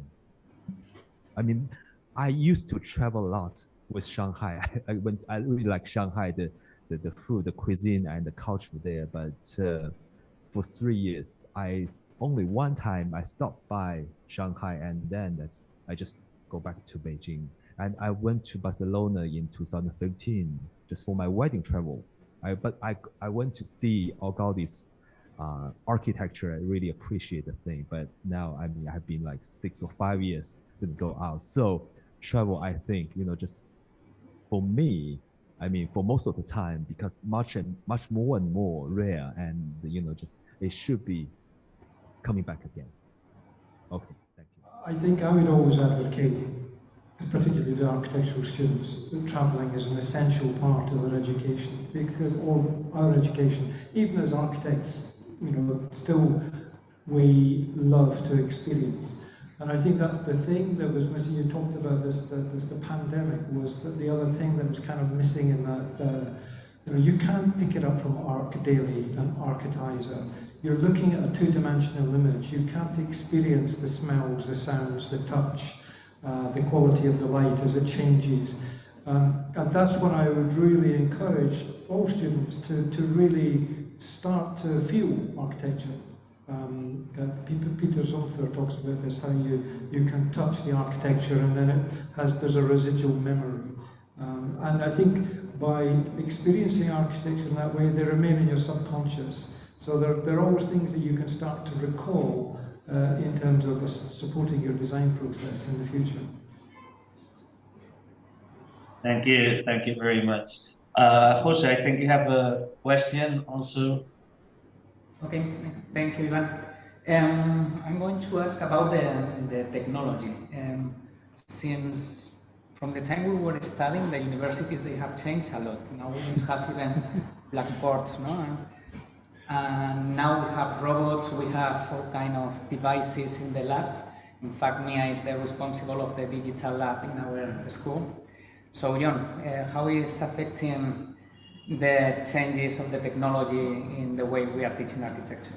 S5: I mean, I used to travel a lot with Shanghai. I really like Shanghai, the food, the cuisine, and the culture there. But for 3 years, only one time I stopped by Shanghai, and then I just go back to Beijing. And I went to Barcelona in 2015 just for my wedding travel. But I went to see all Gaudi's architecture. I really appreciate the thing. But now, I mean, I've been like 6 or 5 years didn't go out. So travel, I think, just for me, I mean, for most of the time, because much more and more rare, and just it should be coming back again. Okay, thank you.
S6: I think I would always advocate, particularly the architectural students, that travelling is an essential part of their education, because all our education, even as architects, still we love to experience. And I think that's the thing that was missing. You talked about this, the pandemic was the other thing that was kind of missing in that. You can't pick it up from ArcDaily and Architizer. You're looking at a two-dimensional image. You can't experience the smells, the sounds, the touch, the quality of the light as it changes. And that's what I would really encourage all students to really start to feel architecture. Peter Zumthor talks about this, how you can touch the architecture, and then there's a residual memory. And I think by experiencing architecture in that way, they remain in your subconscious. So there are always things that you can start to recall in terms of supporting your design process in the future.
S2: Thank you very much. Jose, I think you have a question also.
S3: Okay, thank you, Ivan. I'm going to ask about the technology. Since from the time we were studying, the universities, they have changed a lot. Now we don't have even blackboards, no? And now we have robots, we have all kind of devices in the labs. In fact, Mia is the responsible of the digital lab in our school. So, John, how is affecting the changes of the technology in the way we are teaching architecture?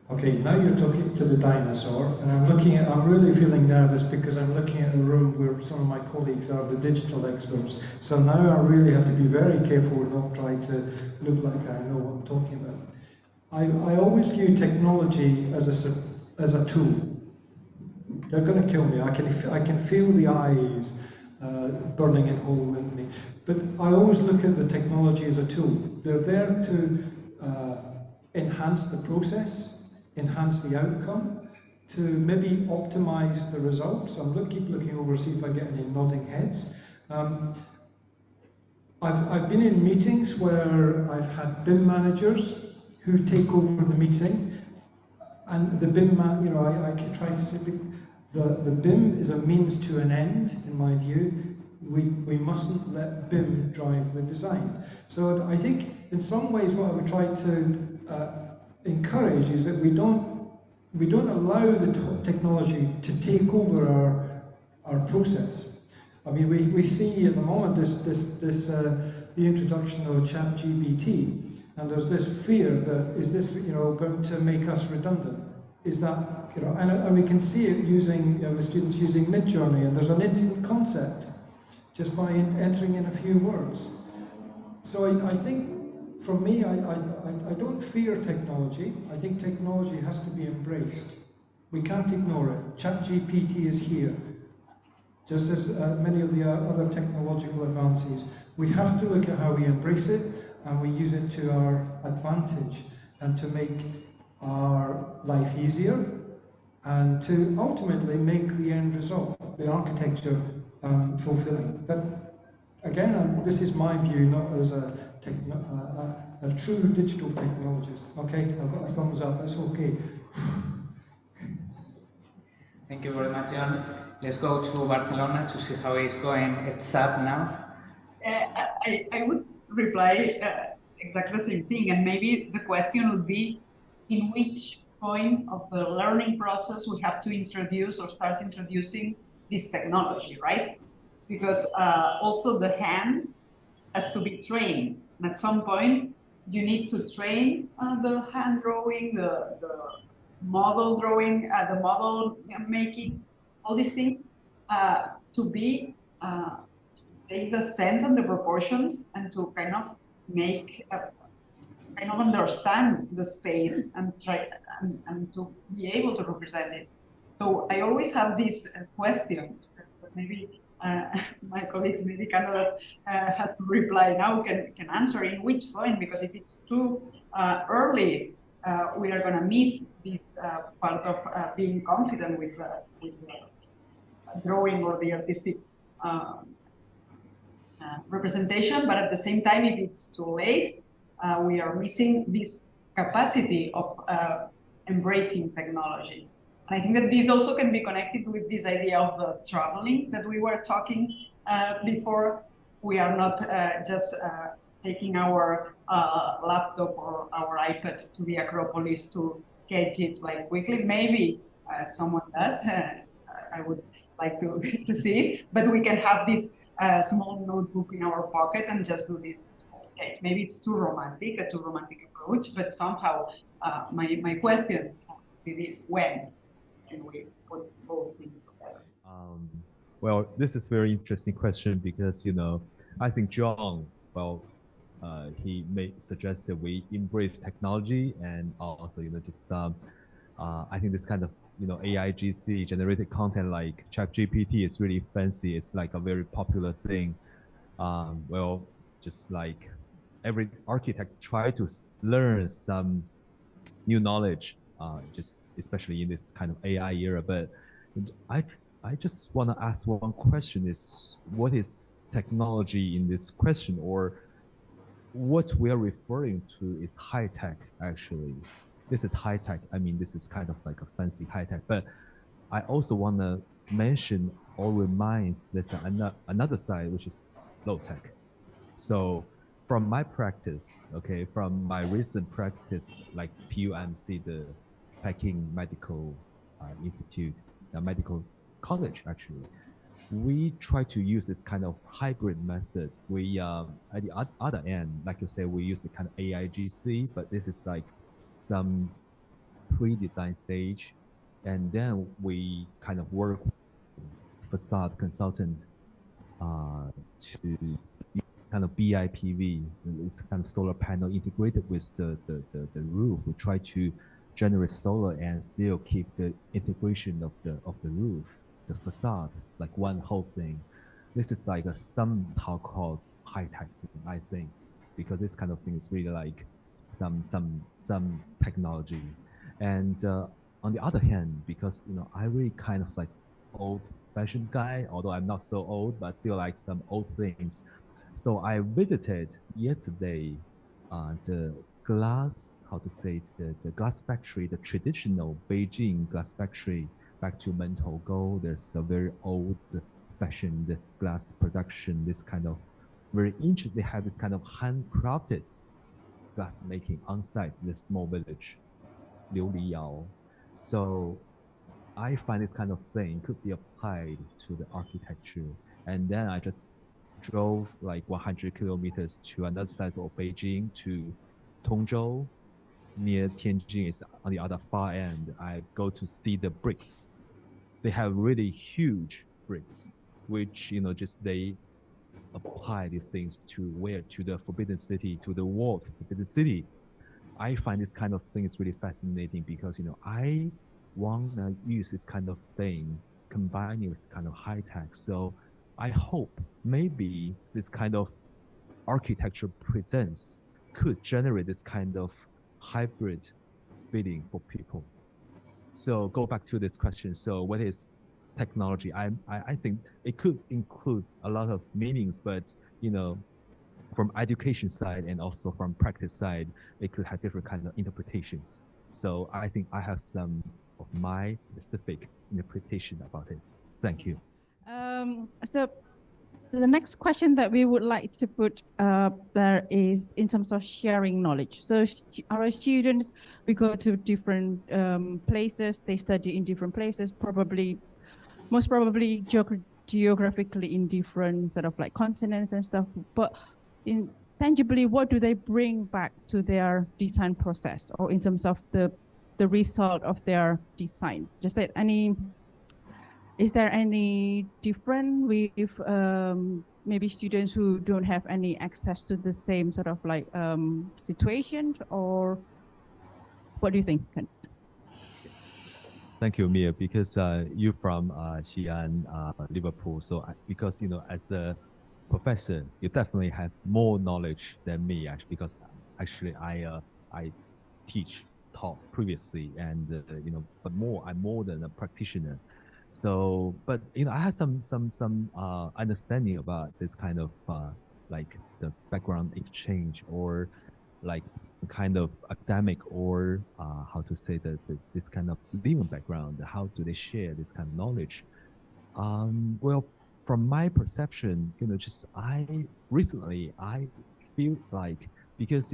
S6: Okay, now you're talking to the dinosaur, and I'm really feeling nervous because I'm looking at a room where some of my colleagues are the digital experts. So now I really have to be very careful and not try to look like I know what I'm talking about. I always view technology as a tool. They're going to kill me. I can feel the eyes burning a hole in me. But I always look at the technology as a tool. They're there to enhance the process, enhance the outcome, to maybe optimize the results. Keep looking over, see if I get any nodding heads. I've been in meetings where I've had BIM managers who take over the meeting, and the BIM man, I keep trying to say the BIM is a means to an end, in my view. We mustn't let BIM drive the design. So I think in some ways what I would try to encourage is that we don't allow the technology to take over our process. I mean, we see at the moment the introduction of ChatGPT, and there's this fear that is this going to make us redundant? Is that and we can see it using with students using Midjourney, and there's an instant concept just by entering in a few words. So I think, for me, I don't fear technology. I think technology has to be embraced. We can't ignore it. ChatGPT is here, just as many of the other technological advances. We have to look at how we embrace it and we use it to our advantage and to make our life easier and to ultimately make the end result, the architecture, fulfilling. But again, this is my view, not as a true digital technologist. Okay, I've got a thumbs up, that's okay.
S3: Thank you very much, John. Let's go to Barcelona to see how it's going. It's up now.
S7: I would reply exactly the same thing, and maybe the question would be, in which point of the learning process we have to introduce or start introducing this technology, right? Because also the hand has to be trained. And at some point, you need to train the hand drawing, the model drawing, the model making, all these things to be take the sense and the proportions and to kind of make kind of understand the space and try and to be able to represent it. So I always have this question, but maybe my colleagues, maybe Canada has to reply now, can answer in which point, because if it's too early, we are going to miss this part of being confident with drawing or the artistic representation, but at the same time, if it's too late, we are missing this capacity of embracing technology. And I think that this also can be connected with this idea of the traveling that we were talking before. We are not just taking our laptop or our iPad to the Acropolis to sketch it like quickly. Maybe someone does. I would like to see it, but we can have this small notebook in our pocket and just do this small sketch. Maybe it's too romantic approach, but somehow my question is, when can we put both things together?
S5: Well, this is a very interesting question because, I think John, he may suggest that we embrace technology and also, just I think this kind of, AIGC generated content like ChatGPT is really fancy. It's like a very popular thing. Just like every architect try to learn some new knowledge, just especially in this kind of AI era. But I I just want to ask one question: is what is technology in this question, or what we are referring to is high tech? Actually, this is high tech. I mean, this is kind of like a fancy high tech, but I also want to mention or remind there's another side, which is low tech. So from my practice, okay, from my recent practice, like PUMC, the Peking Medical Institute, medical college, actually, we try to use this kind of hybrid method. We at the other end, like you say, we use the kind of AIGC, but this is like some pre-design stage, and then we kind of work facade consultant to kind of BIPV, it's kind of solar panel integrated with the roof. We try to generate solar and still keep the integration of the roof, the facade, like one whole thing. This is like a somehow called high tech thing, I think, because this kind of thing is really like some technology. And on the other hand, because I really kind of like old-fashioned guy, although I'm not so old, but still like some old things. So I visited yesterday the glass, how to say it, the glass factory, the traditional Beijing glass factory back to Mentogo. There's a very old-fashioned glass production, this kind of very interesting. They have this kind of handcrafted glass making on site, this small village, Liu Liyao. So I find this kind of thing could be applied to the architecture. And then I just drove like 100 kilometers to another side of Beijing, to Tongzhou, near Tianjin. Is on the other far end. I go to see the bricks. They have really huge bricks, which just they apply these things to where, to the Forbidden City, to the wall of Forbidden City. I find this kind of thing is really fascinating because I want to use this kind of thing combining with kind of high tech. So I hope maybe this kind of architecture presence could generate this kind of hybrid feeling for people. So go back to this question. So what is technology? I think it could include a lot of meanings, but from education side and also from practice side, it could have different kind of interpretations. So I think I have some of my specific interpretation about it. Thank you.
S4: So the next question that we would like to put there is in terms of sharing knowledge. So our students, we go to different places, they study in different places, most probably geographically in different sort of like continents and stuff. But tangibly, what do they bring back to their design process, or in terms of the result of their design? Is there any different with maybe students who don't have any access to the same sort of like situation, or what do you think?
S5: Thank you, Mia, because you're from Xi'an, Liverpool. So because as a professor, you definitely have more knowledge than me, actually, because actually I taught previously, and but I'm more than a practitioner. So, but I have some understanding about this kind of like the background exchange, or like kind of academic, or how to say this kind of living background. How do they share this kind of knowledge? Well, from my perception, just I feel like, because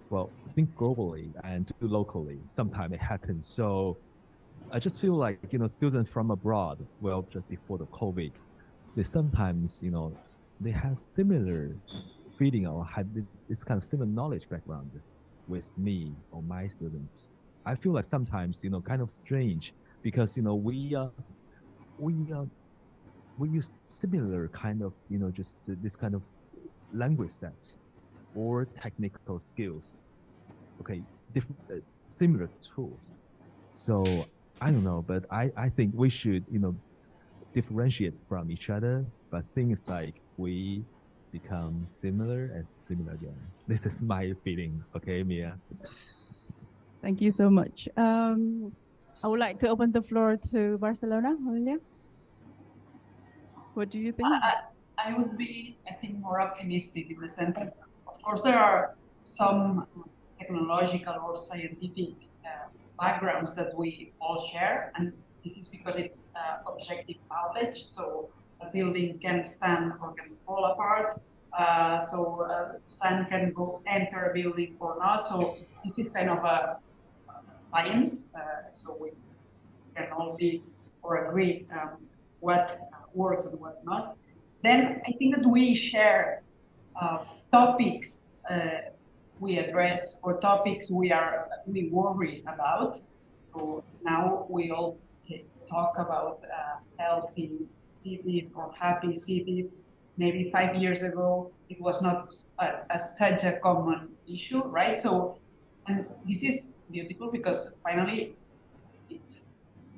S5: well, think globally and do locally, sometimes it happens. So I just feel like students from abroad, well, just before the COVID, they sometimes they have similar feeling, or had this kind of similar knowledge background with me or my students. I feel like sometimes kind of strange, because we use similar kind of just this kind of language set or technical skills. Okay, different similar tools. So I don't know, but I think we should differentiate from each other. But things like we become similar and similar again. This is my feeling. Okay, Mia.
S4: Thank you so much. I would like to open the floor to Barcelona. Aurelia, what do you think?
S7: I would be, I think, more optimistic in the sense that, of course, there are some technological or scientific backgrounds that we all share, and this is because it's objective knowledge. So a building can stand or can fall apart. Sun can enter a building or not. So this is kind of a science. So we can all be or agree what works and what not. Then I think that we share topics we address or topics we worry about. So now we all talk about healthy cities or happy cities. Maybe 5 years ago, it was not such a common issue, right? So, and this is beautiful because finally it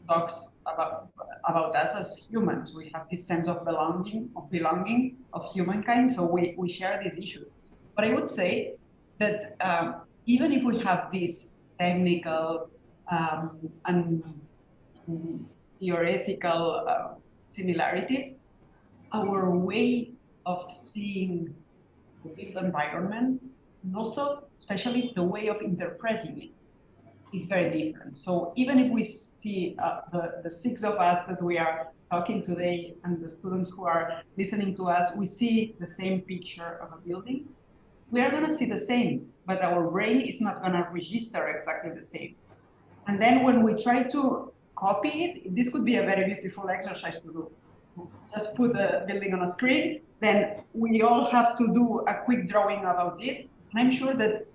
S7: talks about us as humans. We have this sense of belonging of humankind. So we share these issues. But I would say that even if we have these technical and theoretical similarities, our way of seeing the built environment, and also especially the way of interpreting it, is very different. So even if we see the 6 of us that we are talking today and the students who are listening to us, we see the same picture of a building, we are going to see the same, but our brain is not going to register exactly the same. And then when we try to copy it, this could be a very beautiful exercise to do. Just put the building on a screen, then we all have to do a quick drawing about it. And I'm sure that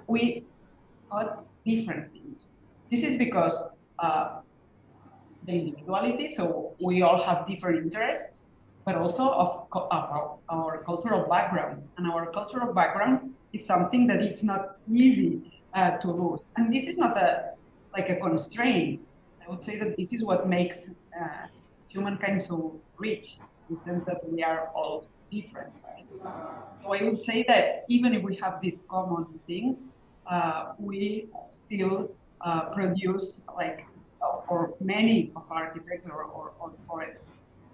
S7: we got different things. This is because the individuality, so we all have different interests, but also of our cultural background. And our cultural background is something that is not easy to lose. And this is not like a constraint. I would say that this is what makes humankind so rich, in the sense that we are all different, right? So I would say that even if we have these common things, we still produce, like, or many of architects or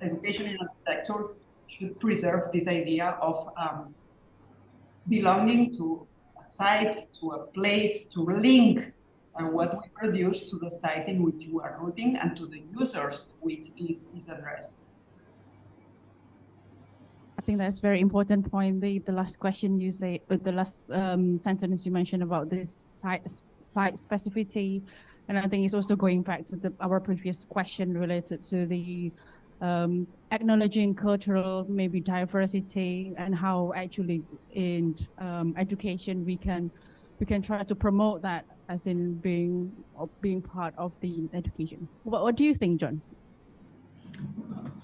S7: education in architecture should preserve this idea of belonging to a site, to a place, to link what we produce to the site in which we are routing and to the users to which this is addressed.
S4: I think that's a very important point. The last question you say, the last sentence you mentioned about this site specificity, and I think it's also going back to our previous question related to the acknowledging cultural maybe diversity and how actually in education we can try to promote that as in being part of the education. What do you think, John?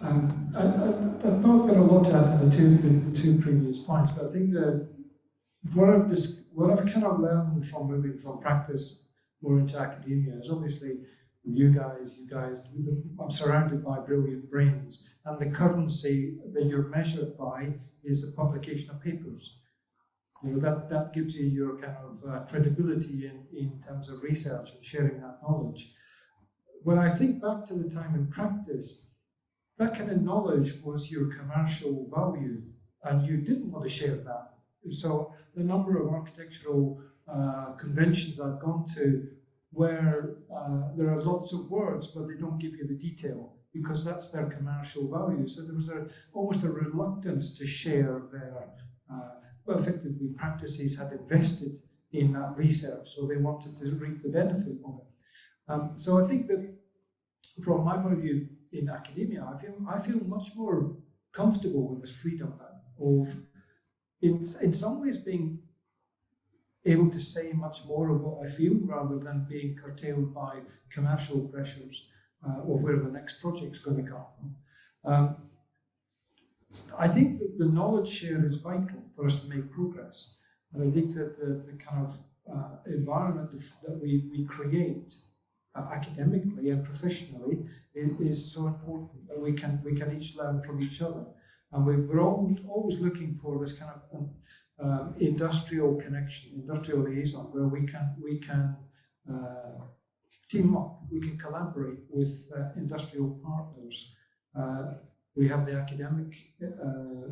S6: I've not got a lot to add to the two previous points, but I think that what I've kind of learned from moving from practice more into academia is obviously you guys, I'm surrounded by brilliant brains, and the currency that you're measured by is the publication of papers. You know, that gives you your kind of credibility in terms of research and sharing that knowledge. When I think back to the time in practice, that kind of knowledge was your commercial value, and you didn't want to share that. So the number of architectural conventions I've gone to where there are lots of words, but they don't give you the detail because that's their commercial value. So there was almost a reluctance to share their, well, effectively practices had invested in that research, so they wanted to reap the benefit of it. So I think that from my point of view in academia, I feel much more comfortable with this freedom of, in some ways, being able to say much more of what I feel rather than being curtailed by commercial pressures of where the next project's going to come. I think that the knowledge share is vital for us to make progress. And I think that the kind of environment that we create academically and professionally is so important that we can each learn from each other. And we're always looking for this kind of industrial connection, industrial liaison, where we can team up, we can collaborate with industrial partners. We have the academic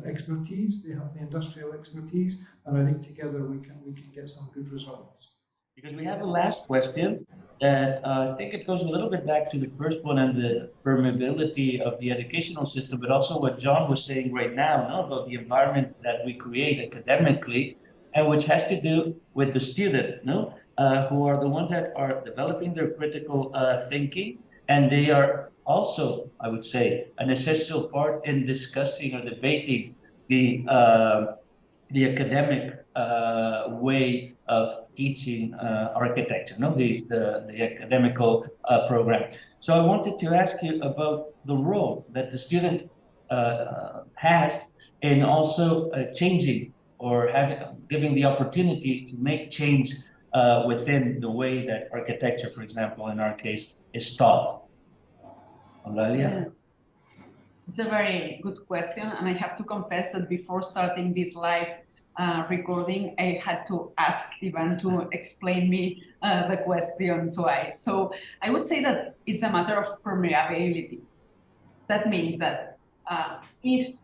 S6: expertise, they have the industrial expertise, and I think together we can get some good results.
S2: Because we have a last question that I think it goes a little bit back to the first one and the permeability of the educational system, but also what John was saying right now, no, about the environment that we create academically, and which has to do with the student, no, who are the ones that are developing their critical thinking, and they are also, I would say, an essential part in discussing or debating the academic way of teaching architecture, no, the academical program. So I wanted to ask you about the role that the student has in also changing or giving the opportunity to make change within the way that architecture, for example, in our case, is taught. Eulalia?
S7: Yeah. It's a very good question, and I have to confess that before starting this live recording, I had to ask Ivan to explain me the question twice. So I would say that it's a matter of permeability. That means that if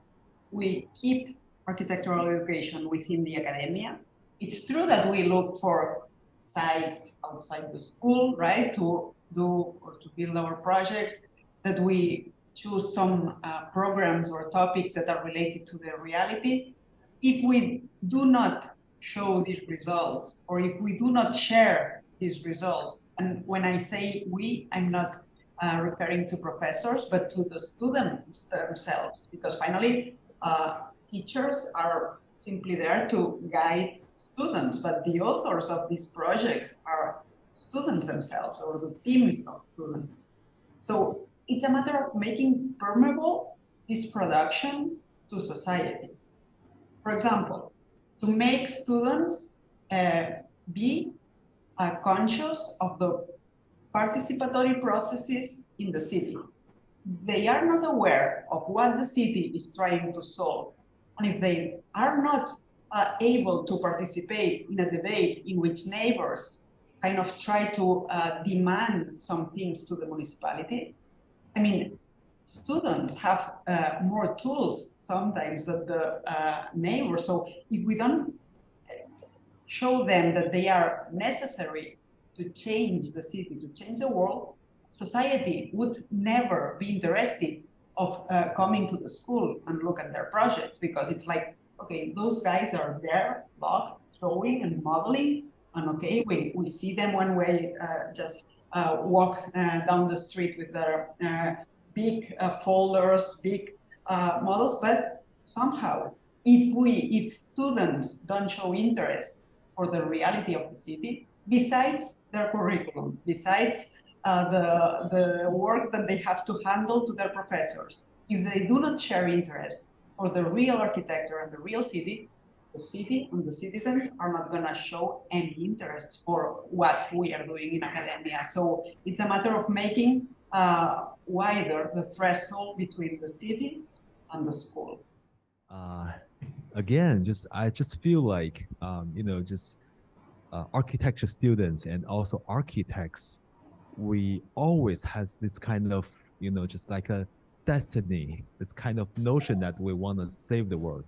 S7: we keep architectural education within the academia, it's true that we look for sites outside the school, right, to do or to build our projects, that we choose some programs or topics that are related to the reality. If we do not show these results, or if we do not share these results, and when I say we, I'm not referring to professors, but to the students themselves, because finally, teachers are simply there to guide students, but the authors of these projects are students themselves, or the teams of students. So it's a matter of making permeable this production to society. For example, to make students be conscious of the participatory processes in the city. They are not aware of what the city is trying to solve. And if they are not able to participate in a debate in which neighbors kind of try to demand some things to the municipality, I mean, students have more tools sometimes than the neighbors. So if we don't show them that they are necessary to change the city, to change the world, society would never be interested of coming to the school and look at their projects, because it's like, okay, those guys are there, locked, showing and modeling, and okay, we see them when we just walk down the street with their big folders, big models, but somehow, if students don't show interest for the reality of the city, besides their curriculum, besides the work that they have to handle to their professors, if they do not share interest for the real architecture and the real city, the city and the citizens are not going to show any interest for what we are doing in academia. So it's a matter of making wider the threshold between the city and the school.
S5: Again, I just feel like architecture students and also architects, we always has this kind of just like a destiny, this kind of notion that we want to save the world,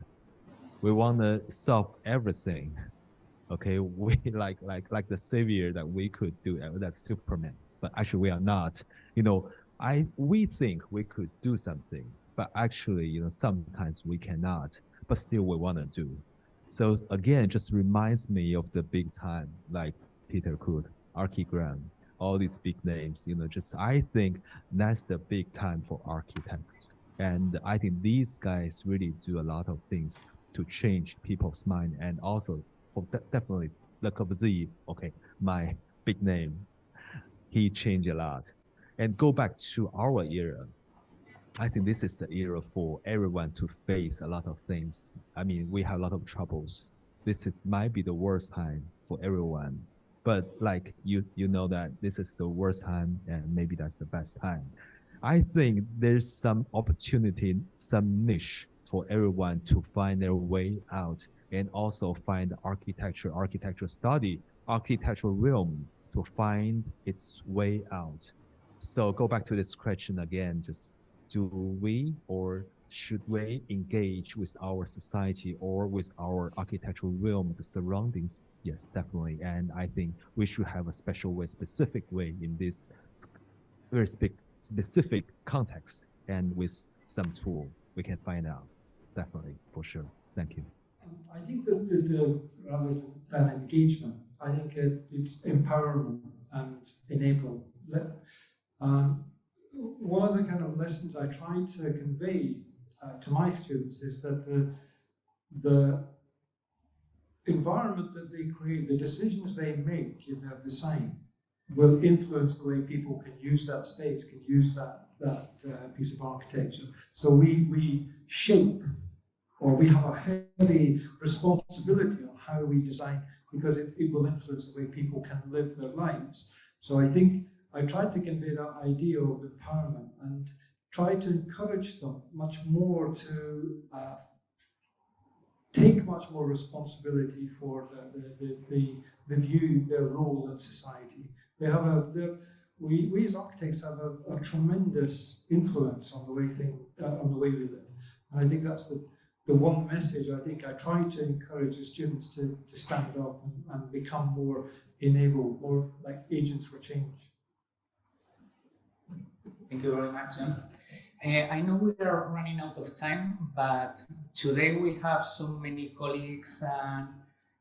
S5: we want to solve everything. Okay, we like the savior that we could do, that's Superman, but actually we are not. We think we could do something, but actually sometimes we cannot, but still we want to do. So again, just reminds me of the big time, like Peter Cook, Archigram, all these big names. I think that's the big time for architects, and I think these guys really do a lot of things to change people's mind, and also for definitely Le Corbusier, okay, my big name, he changed a lot. And go back to our era, I think this is the era for everyone to face a lot of things. I mean, we have a lot of troubles. Might be the worst time for everyone, but like you know that this is the worst time, and maybe that's the best time. I think there's some opportunity, some niche for everyone to find their way out, and also find architecture study, architectural realm to find its way out. So go back to this question again, just do we or should we engage with our society or with our architectural realm, the surroundings? Yes, definitely. And I think we should have a special way, specific way in this very specific context, and with some tool we can find out. Definitely, for sure. Thank you.
S6: I think that the rather than engagement, I think it's empowerment and enablement. One of the kind of lessons I try to convey to my students is that the environment that they create, the decisions they make in their design, will influence the way people can use that space, can use that piece of architecture. So we shape, or we have a heavy responsibility on how we design, because it will influence the way people can live their lives. So I think I tried to convey that idea of empowerment and try to encourage them much more to take much more responsibility for the view, their role in society. We as architects have a tremendous influence on the way we live. And I think that's the one message I think I try to encourage the students to stand up and become more enabled, more like agents for change.
S3: Thank you very much, John. I know we are running out of time, but today we have so many colleagues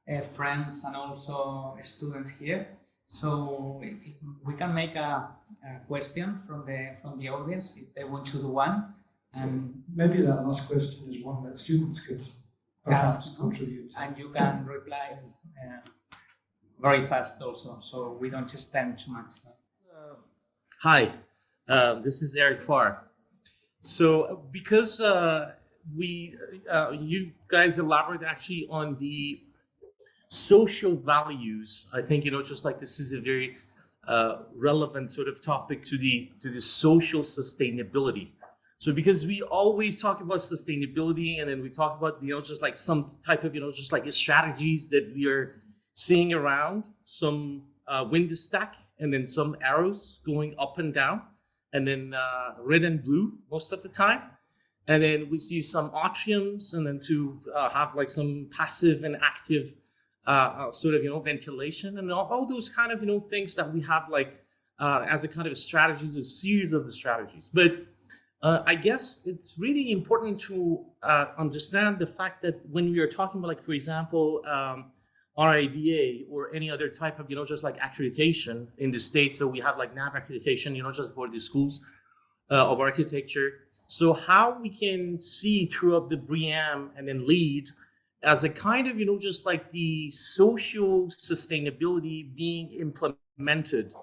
S3: and friends and also students here. So we can make a question from the audience if they want to do one. And
S6: maybe that last question is one that students could perhaps contribute.
S3: And you can reply very fast also, so we don't just spend too much.
S8: Hi, this is Eric Farr. So because you guys elaborate actually on the social values, I think, just like this is a very relevant sort of topic to the social sustainability. So because we always talk about sustainability, and then we talk about, just like some type of, just like strategies that we are seeing around, some wind stack, and then some arrows going up and down, and then red and blue most of the time. And then we see some atriums, and then to have like some passive and active sort of, ventilation, and all those kind of, things that we have like as a kind of strategies, a series of the strategies. But I guess it's really important to understand the fact that when we are talking about, like, for example, RIBA or any other type of, just like accreditation in the States. So we have like NAB accreditation, just for the schools of architecture. So how we can see throughout the BREEAM and then LEED as a kind of, just like the social sustainability being implemented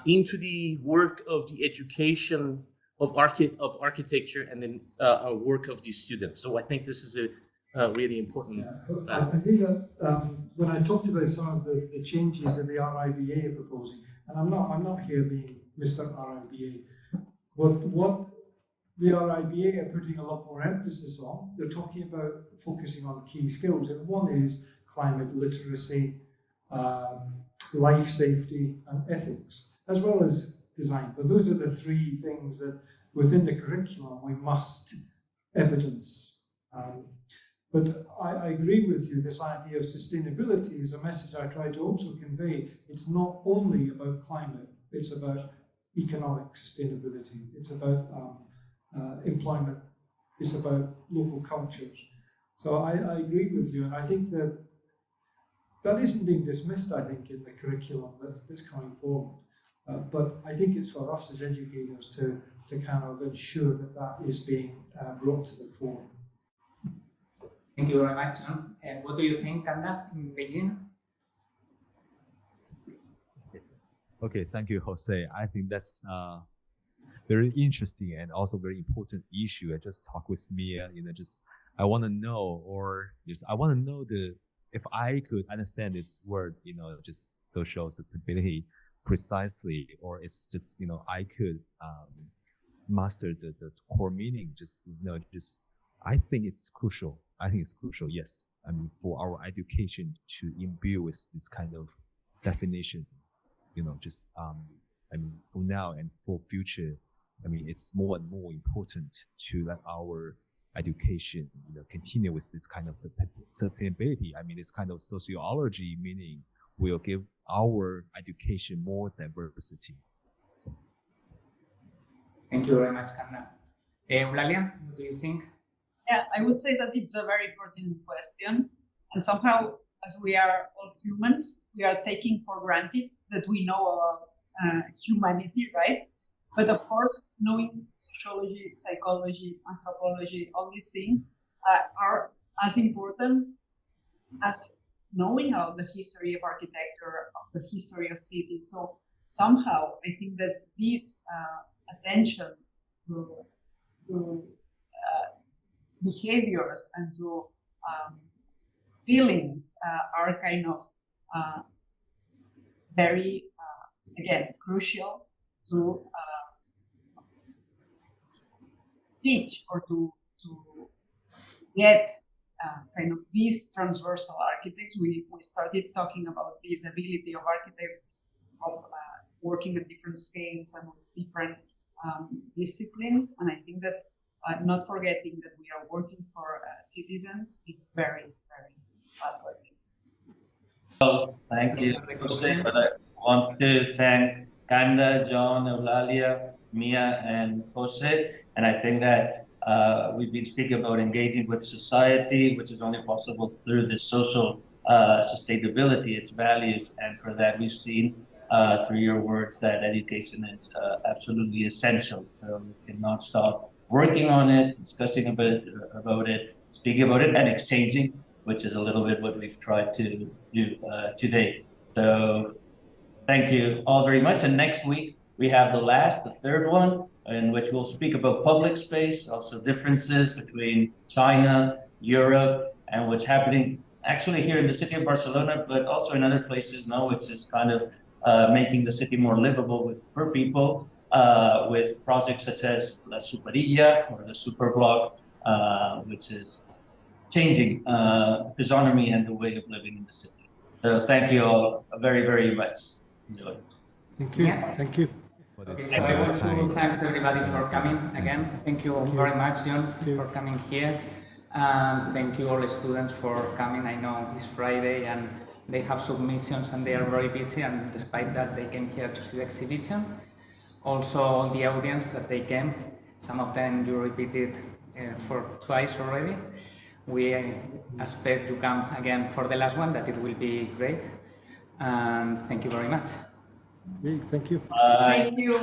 S8: into the work of the education of architecture and then work of the students. So I think this is a really important.
S6: Yeah, I think that when I talked about some of the changes that the RIBA are proposing, and I'm not here being Mr. RIBA, what the RIBA are putting a lot more emphasis on, they're talking about focusing on key skills, and one is climate literacy, life safety, and ethics, as well as design. But those are the three things that within the curriculum we must evidence. But I agree with you, this idea of sustainability is a message I try to also convey. It's not only about climate, it's about economic sustainability, it's about employment, it's about local cultures. So I agree with you, and I think that isn't being dismissed, I think, in the curriculum that's coming forward. But I think it's for us as educators to kind of ensure that is being brought to the fore.
S3: Thank you very much. And what do you think, Kanda, in Beijing?
S5: Okay, thank you, Jose. I think that's very interesting and also very important issue. I just talked with Mia, I want to know, if I could understand this word, just social sustainability precisely, or it's just, I could master the core meaning, I think it's crucial. Yes. I mean, for our education to imbue with this kind of definition. just I mean, for now and for future, I mean, it's more and more important to let our education, continue with this kind of sustainability. I mean, this kind of sociology, meaning will give our education more diversity. So.
S3: Thank you very much, Kanda. Eulalia, what do you think?
S7: Yeah, I would say that it's a very important question. And somehow, as we are all humans, we are taking for granted that we know about humanity, right? But of course, knowing sociology, psychology, anthropology, all these things are as important as knowing about the history of architecture, of the history of cities. So somehow, I think that this attention to behaviors and to feelings are kind of very, again, crucial to teach or to get kind of these transversal architects. We started talking about this ability of architects of working at different scales and with different disciplines. And I think that not forgetting that we are working for citizens, it's very, very valuable.
S2: Well, thank you, Jose, but I want to thank Kanda, John, Eulalia, Mia, and Jose. And I think that we've been speaking about engaging with society, which is only possible through this social sustainability, its values. And for that, we've seen through your words that education is absolutely essential. So we cannot stop working on it, discussing a bit about it, speaking about it, and exchanging, which is a little bit what we've tried to do today. So thank you all very much. And next week, we have the third one, in which we'll speak about public space, also differences between China, Europe, and what's happening actually here in the city of Barcelona, but also in other places now, which is kind of making the city more livable for people, with projects such as La Superilla or the Superblock, which is changing physiognomy and the way of living in the city. So thank you all very, very much. Enjoy.
S6: Thank you.
S3: Yeah.
S6: Thank you.
S3: Okay, so I want to thank everybody for coming again. Thank you very much, John, for coming here. And thank you all the students for coming. I know it's Friday and they have submissions and they are very busy, and despite that they came here to see the exhibition. Also all the audience that they came, some of them you repeated for twice already. We expect to come again for the last one, that it will be great. And thank you very much.
S6: Thank you.
S2: Bye.
S7: Thank you.